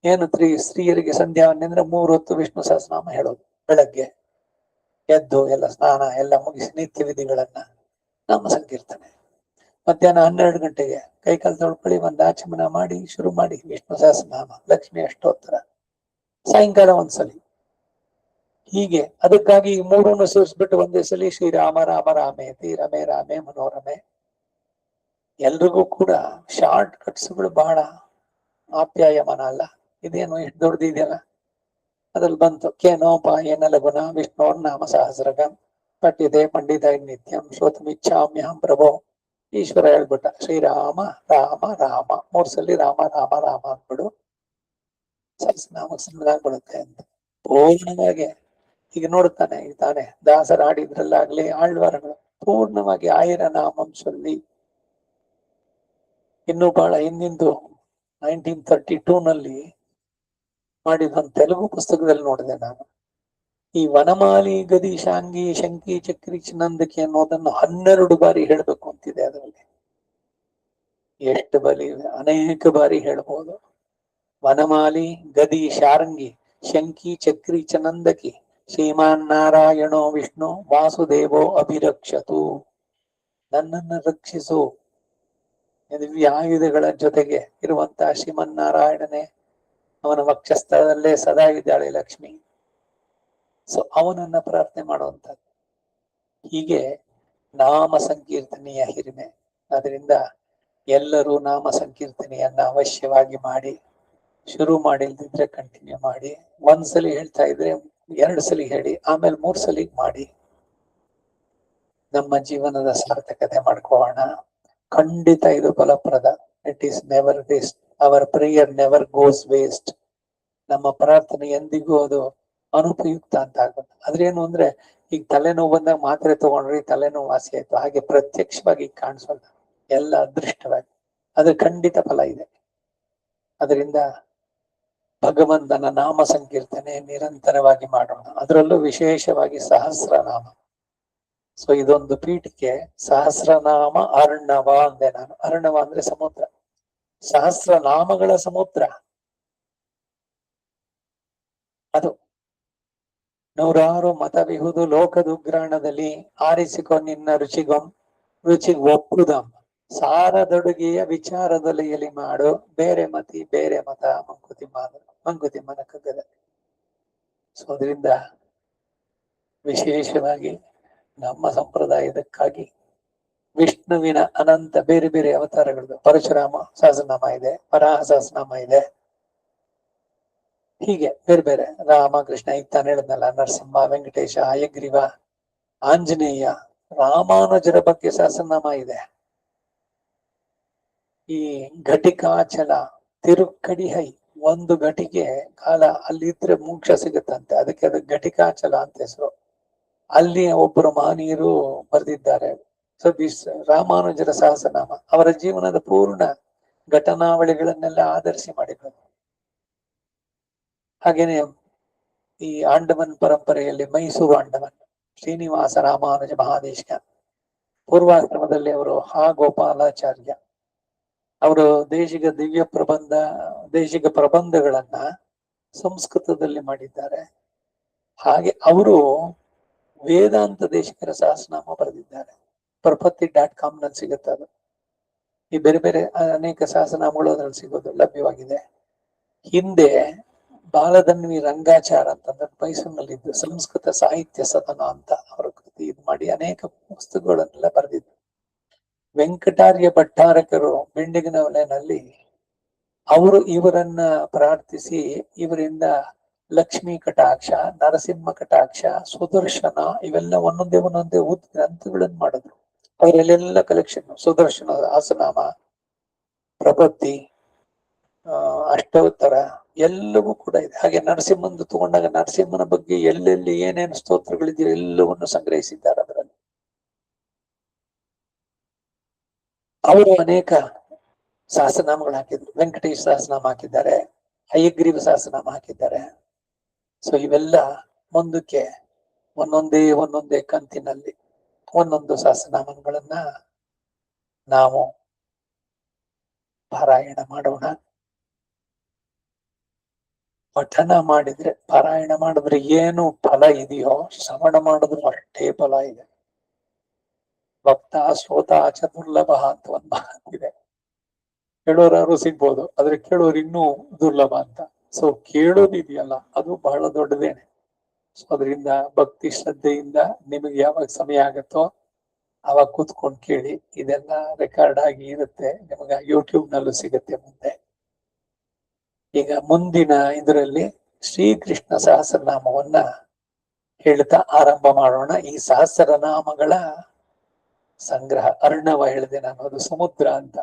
ಏನು ಸ್ತ್ರೀಯರಿಗೆ ಸಂಧ್ಯಾವನೆ ಅಂದ್ರೆ 3 ಹೊತ್ತು ವಿಷ್ಣು ಸಹಸ್ರನಾಮ ಹೇಳೋದು. ಬೆಳಗ್ಗೆ ಎದ್ದು ಎಲ್ಲ ಸ್ನಾನ ಎಲ್ಲ ಮುಗಿಸಿ ನಿತ್ಯ ವಿಧಿಗಳನ್ನ ನಾಮ ಸಂಕೀರ್ತನೆ. ಮಧ್ಯಾಹ್ನ 12 ಗಂಟೆಗೆ ಕೈಕಾಲು ತೊಳ್ಕೊಳ್ಳಿ, ಒಂದು ಆಚಮನ ಮಾಡಿ ಶುರು ಮಾಡಿ ವಿಷ್ಣು ಸಹಸ್ರನಾಮ, ಲಕ್ಷ್ಮಿ ಅಷ್ಟೋತ್ತರ. ಸಾಯಂಕಾಲ ಒಂದ್ಸಲಿ. ಹೀಗೆ ಅದಕ್ಕಾಗಿ 3 ಸೇರಿಸ್ಬಿಟ್ಟು ಒಂದೇ ಸಲಿ ಶ್ರೀರಾಮ ರಾಮ ರಾಮೇತಿ ರಮೇ ರಾಮೇ ಮನೋರಮೆ. ಎಲ್ರಿಗೂ ಕೂಡ ಶಾರ್ಟ್ ಕಟ್ಸ್ಗಳು ಬಹಳ ಆಪ್ಯಾಯಮಾನ ಅಲ್ಲ. ಇದೇನು ಎಷ್ಟು ದೊಡ್ಡದಿದೆಯಲ್ಲ. ಅದ್ರಲ್ಲಿ ಬಂತು ಕೇನೋಪಾಯನ ಲಗುನ ವಿಷ್ಣೋರ್ ನಾಮ ಸಹಸ್ರಗಂ ಪಠ್ಯತೆ ಪಂಡಿತ ನಿತ್ಯಂ ಶ್ರೋತಮಿಚ್ಛಾಮ್ಯಹಂ ಪ್ರಭೋ. ಈಶ್ವರ ಹೇಳ್ಬಿಟ್ಟ ಶ್ರೀರಾಮ ರಾಮ ರಾಮ 3 ಸಲಿ ರಾಮ ರಾಮ ರಾಮ ಅಂದ್ಬಿಡು, ಸಹಸ್ರನಾಮ ಆಗ್ಬಿಡುತ್ತೆ ಅಂತ ಪೂರ್ಣವಾಗಿ. ಈಗ ನೋಡ್ತಾನೆ ತಾನೆ ದಾಸರ ಹಾಡಿದ್ರಲ್ಲಾಗ್ಲಿ ಆಳ್ವಾರಗಳು ಪೂರ್ಣವಾಗಿ 1000 ನಾಮಂ சொல்லி. ಇನ್ನು ಬಹಳ ಹಿಂದಿಂದು 1932 ನಲ್ಲಿ ಮಾಡಿದ ಒಂದು ತೆಲುಗು ಪುಸ್ತಕದಲ್ಲಿ ನೋಡಿದೆ ನಾನು. ಈ ವನಮಾಲಿ ಗದಿ ಶಾಂಗಿ ಶಂಕಿ ಚಕ್ರಿ ನಂದಕಿ ಅನ್ನೋದನ್ನು 12 ಬಾರಿ ಹೇಳ್ಬೇಕು ಅಂತಿದೆ. ಅದರಲ್ಲಿ ಎಷ್ಟು ಬಲಿ? ಅನೇಕ ಬಾರಿ ಹೇಳ್ಬೋದು. ವನಮಾಲಿ ಗದಿ ಶಾರಂಗಿ ಶಂಕಿ ಚಕ್ರಿ ಚನಂದಕಿ ಶ್ರೀಮಾನ್ ನಾರಾಯಣೋ ವಿಷ್ಣು ವಾಸುದೇವೋ ಅಭಿರಕ್ಷತು. ನನ್ನನ್ನು ರಕ್ಷಿಸು. ದಿವ್ಯಾಯುಧಗಳ ಜೊತೆಗೆ ಇರುವಂತಹ ಶ್ರೀಮನ್ನಾರಾಯಣನೇ ಅವನ ವಕ್ಷಸ್ಥಳದಲ್ಲೇ ಸದಾ ಇದ್ದಾಳೆ ಲಕ್ಷ್ಮಿ. ಸೊ ಅವನನ್ನ ಪ್ರಾರ್ಥನೆ ಮಾಡುವಂಥದ್ದು. ಹೀಗೆ ನಾಮ ಸಂಕೀರ್ತನೆಯ ಹಿರಿಮೆ. ಅದರಿಂದ ಎಲ್ಲರೂ ನಾಮ ಸಂಕೀರ್ತನೆಯನ್ನ ಅವಶ್ಯವಾಗಿ ಮಾಡಿ, ಶುರು ಮಾಡಿಲ್ದಿದ್ರೆ ಕಂಟಿನ್ಯೂ ಮಾಡಿ. ಒಂದ್ಸಲಿ ಹೇಳ್ತಾ ಇದ್ರೆ 2 ಸಲ ಹೇಳಿ, ಆಮೇಲೆ 3 ಸಲ ಮಾಡಿ. ನಮ್ಮ ಜೀವನದ ಸಾರ್ಥಕತೆ ಮಾಡ್ಕೊಳ್ಳೋಣ. ಖಂಡಿತ ಇದು ಫಲಪ್ರದ. It is never waste. Our prayer never goes waste. ನಮ್ಮ ಪ್ರಾರ್ಥನೆ ಎಂದಿಗೂ ಅದು ಅನುಪಯುಕ್ತ ಅಂತ ಆಗುತ್ತೆ. ಅದ್ರೇನು ಅಂದ್ರೆ, ಈಗ ತಲೆನೋವು ಬಂದಾಗ ಮಾತ್ರೆ ತಗೊಂಡ್ರಿ ತಲೆನೋವು ವಾಸಿ ಆಯ್ತು, ಹಾಗೆ ಪ್ರತ್ಯಕ್ಷವಾಗಿ ಕಾಣಿಸೋಲ್ಲ, ಎಲ್ಲ ಅದೃಷ್ಟವಾಗಿ. ಅದ್ರ ಖಂಡಿತ ಫಲ ಇದೆ. ಅದರಿಂದ ಭಗವಂತನ ನಾಮ ಸಂಕೀರ್ತನೆ ನಿರಂತರವಾಗಿ ಮಾಡೋಣ. ಅದರಲ್ಲೂ ವಿಶೇಷವಾಗಿ ಸಹಸ್ರನಾಮ. ಸೊ ಇದೊಂದು ಪೀಠಿಕೆ. ಸಹಸ್ರನಾಮ ಅರ್ಣವ ಅಂದೆ ನಾನು. ಅರ್ಣವ ಅಂದ್ರೆ ಸಮುದ್ರ, ಸಹಸ್ರನಾಮಗಳ ಸಮುದ್ರ ಅದು. ನೂರಾರು ಮತವಿಹುದು ಲೋಕದುಗ್ರಾಣದಲ್ಲಿ ಆರಿಸಿಕೊ ನಿನ್ನ ರುಚಿ ಒಪ್ಪುದಂ. ಸಾರದೊಡುಗೆಯ ವಿಚಾರದಲ್ಲಿ ಮಾಡು ಬೇರೆ ಮತ ಮಂಕುತಿಮ್ಮನ ಕಗ್ಗದ. ಸೊ ಅದರಿಂದ ವಿಶೇಷವಾಗಿ ನಮ್ಮ ಸಂಪ್ರದಾಯದಕ್ಕಾಗಿ ವಿಷ್ಣುವಿನ ಅನಂತ ಬೇರೆ ಬೇರೆ ಅವತಾರಗಳು. ಪರಶುರಾಮ ಸಹಸ್ರನಾಮ ಇದೆ, ವರಾಹ ಸಹಸ್ರನಾಮ ಇದೆ, ಹೀಗೆ ಬೇರೆ ಬೇರೆ. ರಾಮ ಕೃಷ್ಣ, ಈಗ ತಾನು ಹೇಳಿದ್ನಲ್ಲ, ನರಸಿಂಹ, ವೆಂಕಟೇಶ, ಹಯಗ್ರೀವ, ಆಂಜನೇಯ, ರಾಮಾನುಜರ ಬಗ್ಗೆ ಸಹಸ್ರನಾಮ ಇದೆ. ಈ ಘಟಿಕಾಚಲ, ತಿರುಕ್ಕಡಿಹೈ, ಒಂದು ಘಟಿಗೆ ಕಾಲ ಅಲ್ಲಿದ್ರೆ ಮೋಕ್ಷ ಸಿಗುತ್ತಂತೆ, ಅದಕ್ಕೆ ಘಟಿಕಾಚಲ ಅಂತ ಹೆಸರು. ಅಲ್ಲಿ ಒಬ್ಬರು ಮಹನೀಯರು ಬರೆದಿದ್ದಾರೆ. ಸೊ ದಿಸ್ ರಾಮಾನುಜರ ಸಹಸ್ರನಾಮ ಅವರ ಜೀವನದ ಪೂರ್ಣ ಘಟನಾವಳಿಗಳನ್ನೆಲ್ಲ ಆಧರಿಸಿ ಮಾಡಿದ್ರು. ಹಾಗೇನೆ ಈ ಆಂಡವನ್ ಪರಂಪರೆಯಲ್ಲಿ ಮೈಸೂರು ಆಂಡವನ್ ಶ್ರೀನಿವಾಸ ರಾಮಾನುಜ ಮಹಾದೇಶಿಕ, ಪೂರ್ವಾಶ್ರಮದಲ್ಲಿ ಅವರು ಗೋಪಾಲಾಚಾರ್ಯ, ಅವರು ದೇಶಿಕ ಪ್ರಬಂಧಗಳನ್ನ ಸಂಸ್ಕೃತದಲ್ಲಿ ಮಾಡಿದ್ದಾರೆ. ಹಾಗೆ ಅವರು ವೇದಾಂತ ದೇಶಿಕರ ಸಹಸ್ರನಾಮ ಬರೆದಿದ್ದಾರೆ. ಪ್ರಪತ್ತಿ.com ನಲ್ಲಿ ಸಿಗುತ್ತೆ ಅದು. ಈ ಬೇರೆ ಬೇರೆ ಅನೇಕ ಸಹಸ್ರನಾಮಗಳು ಅದ್ರಲ್ಲಿ ಸಿಗೋದು ಲಭ್ಯವಾಗಿದೆ. ಹಿಂದೆ ಬಾಲಧನ್ವಿ ರಂಗಾಚಾರ ಅಂತಂದ್ರೆ ಮೈಸೂರಿನಲ್ಲಿದ್ದು ಸಂಸ್ಕೃತ ಸಾಹಿತ್ಯ ಸದನ ಅಂತ ಅವರ ಕೃತಿ ಇದು ಮಾಡಿ ಅನೇಕ ಪುಸ್ತಕಗಳನ್ನೆಲ್ಲ ಬರೆದಿದ್ರು. ವೆಂಕಟಾರ್ಯ ಭಟ್ಟಾರಕರು ಬೆಂಡಿಗನವಲೆನಲ್ಲಿ ಅವರು ಇವರನ್ನ ಪ್ರಾರ್ಥಿಸಿ ಇವರಿಂದ ಲಕ್ಷ್ಮೀ ಕಟಾಕ್ಷ, ನರಸಿಂಹ ಕಟಾಕ್ಷ, ಸುದರ್ಶನ ಇವೆಲ್ಲ ಒಂದೊಂದೇ ಗ್ರಂಥಗಳನ್ನು ಮಾಡಿದ್ರು. ಅವರಲ್ಲೆಲ್ಲ ಕಲೆಕ್ಷನ್, ಸುದರ್ಶನ ಆಸನಾಮ, ಪ್ರಪತ್ತಿ, ಅಷ್ಟೋತ್ತರ ಎಲ್ಲವೂ ಕೂಡ ಇದೆ. ಹಾಗೆ ನರಸಿಂಹಂದು ತಗೊಂಡಾಗ ನರಸಿಂಹನ ಬಗ್ಗೆ ಎಲ್ಲೆಲ್ಲಿ ಏನೇನು ಸ್ತೋತ್ರಗಳಿದೆಯೋ ಎಲ್ಲವನ್ನು ಸಂಗ್ರಹಿಸಿದ್ದಾರೆ ಅದರಲ್ಲಿ. ಅವರು ಅನೇಕ ಸಹಸ್ರನಾಮಗಳು ಹಾಕಿದ್ರು. ವೆಂಕಟೇಶ್ ಸಹಸ್ರನಾಮ ಹಾಕಿದ್ದಾರೆ, ಹಯಗ್ರೀವ ಸಹಸ್ರನಾಮ ಹಾಕಿದ್ದಾರೆ. ಸೊ ಇವೆಲ್ಲ ಮುಂದಕ್ಕೆ ಒಂದೊಂದೇ ಕಂತಿನಲ್ಲಿ ಒಂದೊಂದು ಸಹಸ್ರನಾಮಗಳನ್ನ ನಾವು ಪಾರಾಯಣ ಮಾಡೋಣ. ಪಠನ ಮಾಡಿದ್ರೆ, ಪಾರಾಯಣ ಮಾಡಿದ್ರೆ ಏನು ಫಲ ಇದೆಯೋ ಶ್ರವಣ ಮಾಡಿದ್ರು ಅಷ್ಟೇ ಫಲ ಇದೆ. ಭಕ್ತ ಶ್ರೋತ ದುರ್ಲಭ ಅಂತ ಒಂದು ಮಾತಿದೆ. ಕೇಳೋರು ಸಿಗ್ಬೋದು, ಆದ್ರೆ ಕೇಳೋರು ಇನ್ನೂ ದುರ್ಲಭ ಅಂತ. ಸೊ ಕೇಳೋದಿದೆಯಲ್ಲ ಅದು ಬಹಳ ದೊಡ್ಡದೇನೆ. ಸೊ ಅದರಿಂದ ಭಕ್ತಿ ಶ್ರದ್ಧೆಯಿಂದ ನಿಮಗೆ ಯಾವಾಗ ಸಮಯ ಆಗತ್ತೋ ಅವಾಗ ಕೂತ್ಕೊಂಡು ಕೇಳಿ. ಇದೆಲ್ಲ ರೆಕಾರ್ಡ್ ಆಗಿ ಇರುತ್ತೆ, ನಿಮಗೆ ಯೂಟ್ಯೂಬ್ ನಲ್ಲೂ ಸಿಗುತ್ತೆ ಮುಂದೆ. ಈಗ ಮುಂದಿನ ಇದರಲ್ಲಿ ಶ್ರೀಕೃಷ್ಣ ಸಹಸ್ರನಾಮವನ್ನ ಹೇಳ್ತಾ ಆರಂಭ ಮಾಡೋಣ. ಈ ಸಹಸ್ರನಾಮಗಳ ಸಂಗ್ರಹ ಅರ್ಣವ ಹೇಳಿದೆ ನಾನು, ಅದು ಸಮುದ್ರ ಅಂತ.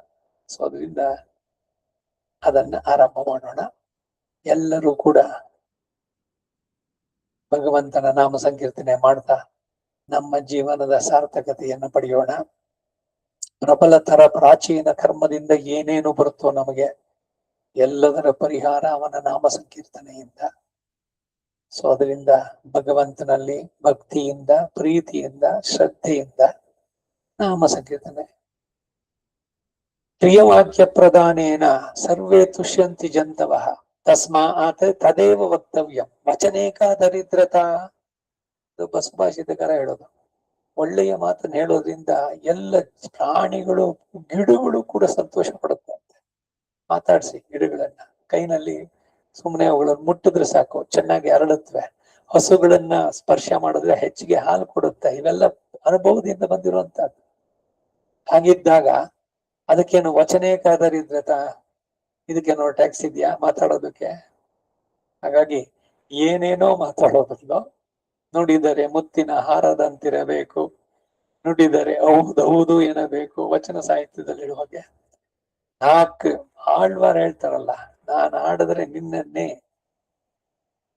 ಸೊ ಅದರಿಂದ ಅದನ್ನ ಆರಂಭ ಮಾಡೋಣ. ಎಲ್ಲರೂ ಕೂಡ ಭಗವಂತನ ನಾಮ ಸಂಕೀರ್ತನೆ ಮಾಡ್ತಾ ನಮ್ಮ ಜೀವನದ ಸಾರ್ಥಕತೆಯನ್ನು ಪಡೆಯೋಣ. ಪ್ರಬಲತರ ಪ್ರಾಚೀನ ಕರ್ಮದಿಂದ ಏನೇನು ಬರುತ್ತೋ ನಮಗೆ ಎಲ್ಲದರ ಪರಿಹಾರ ಅವನ ನಾಮ ಸಂಕೀರ್ತನೆಯಿಂದ. ಸೊ ಅದರಿಂದ ಭಗವಂತನಲ್ಲಿ ಭಕ್ತಿಯಿಂದ, ಪ್ರೀತಿಯಿಂದ, ಶ್ರದ್ಧೆಯಿಂದ ನಾಮ ಸಂಕೀರ್ತನೆ. ಪ್ರಿಯವಾಕ್ಯ ಪ್ರದಾನೇನ ಸರ್ವೇ ತುಷ್ಯಂತಿ ಜಂತವಃ ತಸ್ಮಾತ್ ತದೇವ ವಕ್ತವ್ಯಂ ವಚನೇಕ ದರಿದ್ರತಾ ಅದು ಬಸಭಾಷಿತಕರ ಹೇಳೋದು. ಒಳ್ಳೆಯ ಮಾತನ್ನು ಹೇಳೋದ್ರಿಂದ ಎಲ್ಲ ಪ್ರಾಣಿಗಳು, ಗಿಡಗಳು ಕೂಡ ಸಂತೋಷ ಪಡುತ್ತೆ. ಮಾತಾಡ್ಸಿ ಗಿಡಗಳನ್ನ, ಕೈನಲ್ಲಿ ಸುಮ್ಮನೆ ಅವುಗಳನ್ನು ಮುಟ್ಟಿದ್ರೆ ಸಾಕು ಚೆನ್ನಾಗಿ ಅರಳುತ್ತವೆ. ಹಸುಗಳನ್ನ ಸ್ಪರ್ಶ ಮಾಡಿದ್ರೆ ಹೆಚ್ಚಿಗೆ ಹಾಲು ಕೊಡುತ್ತೆ. ಇವೆಲ್ಲ ಅನುಭವದಿಂದ ಬಂದಿರುವಂತಹದ್ದು. ಹಾಗಿದ್ದಾಗ ಅದಕ್ಕೇನು ವಚನೇಕಾದರೂ ಇದ್ರೆ ಇದಕ್ಕೇನೋ ಟ್ಯಾಕ್ಸ್ ಇದೆಯಾ ಮಾತಾಡೋದಕ್ಕೆ? ಹಾಗಾಗಿ ಏನೇನೋ ಮಾತಾಡೋದನ್ನು ನುಡಿದರೆ ಮುತ್ತಿನ ಹಾರದಂತಿರಬೇಕು, ನುಡಿದರೆ ಹೌದು ಏನಬೇಕು. ವಚನ ಸಾಹಿತ್ಯದಲ್ಲಿ ಹಾಗೆ ಆಳ್ವಾರ್ ಹೇಳ್ತಾರಲ್ಲ, ನಾನು ಆಡಿದ್ರೆ ನಿನ್ನನ್ನೇ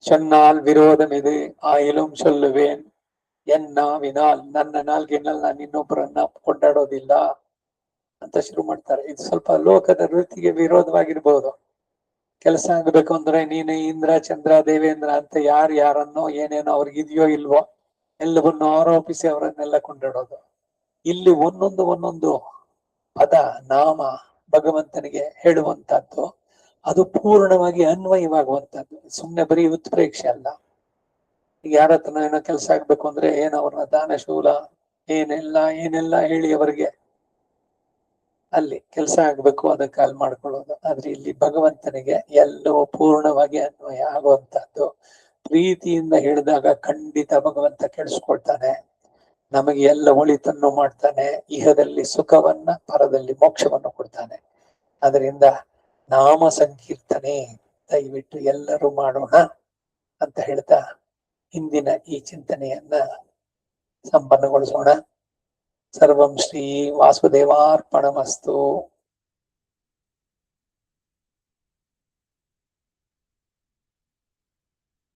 ಚೊನ್னால் ವಿರೋಧಮಿದು ಆಯಿಲುಂ ಸೊಲ್ಲುವೇನ್ ವಿನಾಲ್, ನನ್ನ ನಾಲ್ಗಿನಲ್ಲಿ ನಾನು ಇನ್ನೊಬ್ಬರನ್ನ ಕೊಂಡಾಡೋದಿಲ್ಲ ಅಂತ ಶುರು ಮಾಡ್ತಾರೆ. ಇದು ಸ್ವಲ್ಪ ಲೋಕದ ವೃತ್ತಿಗೆ ವಿರೋಧವಾಗಿರ್ಬೋದು. ಕೆಲಸ ಆಗ್ಬೇಕು ಅಂದ್ರೆ ನೀನು ಇಂದ್ರ ಚಂದ್ರ ದೇವೇಂದ್ರ ಅಂತ ಯಾರನ್ನೋ ಏನೇನೋ ಅವ್ರಿಗಿದೆಯೋ ಇಲ್ವೋ ಎಲ್ಲವನ್ನೂ ಆರೋಪಿಸಿ ಅವರನ್ನೆಲ್ಲ ಕೊಂಡಾಡೋದು. ಇಲ್ಲಿ ಒಂದೊಂದು ಪದ ನಾಮ ಭಗವಂತನಿಗೆ ಹೇಳುವಂತಹದ್ದು, ಅದು ಪೂರ್ಣವಾಗಿ ಅನ್ವಯವಾಗುವಂತಹದ್ದು. ಸುಮ್ಮನೆ ಬರೀ ಉತ್ಪ್ರೇಕ್ಷೆ ಅಲ್ಲ. ಈಗ ಯಾರ ಹತ್ರ ಏನೋ ಕೆಲಸ ಆಗ್ಬೇಕು ಅಂದ್ರೆ ಅವ್ರನ್ನ ದಾನಶೂಲ ಏನೆಲ್ಲ ಹೇಳಿ ಅವರಿಗೆ ಅಲ್ಲಿ ಕೆಲಸ ಆಗ್ಬೇಕು ಅದಕ್ಕೆ ಅಲ್ಲಿ ಮಾಡ್ಕೊಳ್ಳೋದು. ಆದ್ರೆ ಇಲ್ಲಿ ಭಗವಂತನಿಗೆ ಎಲ್ಲವೂ ಪೂರ್ಣವಾಗಿ ಅನ್ವಯ ಆಗುವಂತಹದ್ದು. ಪ್ರೀತಿಯಿಂದ ಹೇಳಿದಾಗ ಖಂಡಿತ ಭಗವಂತ ಕೆಡಿಸ್ಕೊಳ್ತಾನೆ, ನಮಗೆ ಎಲ್ಲ ಒಳಿತನ್ನು ಮಾಡ್ತಾನೆ, ಇಹದಲ್ಲಿ ಸುಖವನ್ನ ಪರದಲ್ಲಿ ಮೋಕ್ಷವನ್ನು ಕೊಡ್ತಾನೆ. ಅದರಿಂದ ನಾಮ ಸಂಕೀರ್ತನೆ ದಯವಿಟ್ಟು ಎಲ್ಲರೂ ಮಾಡೋಣ ಅಂತ ಹೇಳ್ತಾ ಇಂದಿನ ಈ ಚಿಂತನೆಯನ್ನ ಸಂಪನ್ನಗೊಳಿಸೋಣ. ಸರ್ವಂ ಶ್ರೀ ವಾಸುದೇವಾರ್ಪಣಮಸ್ತು.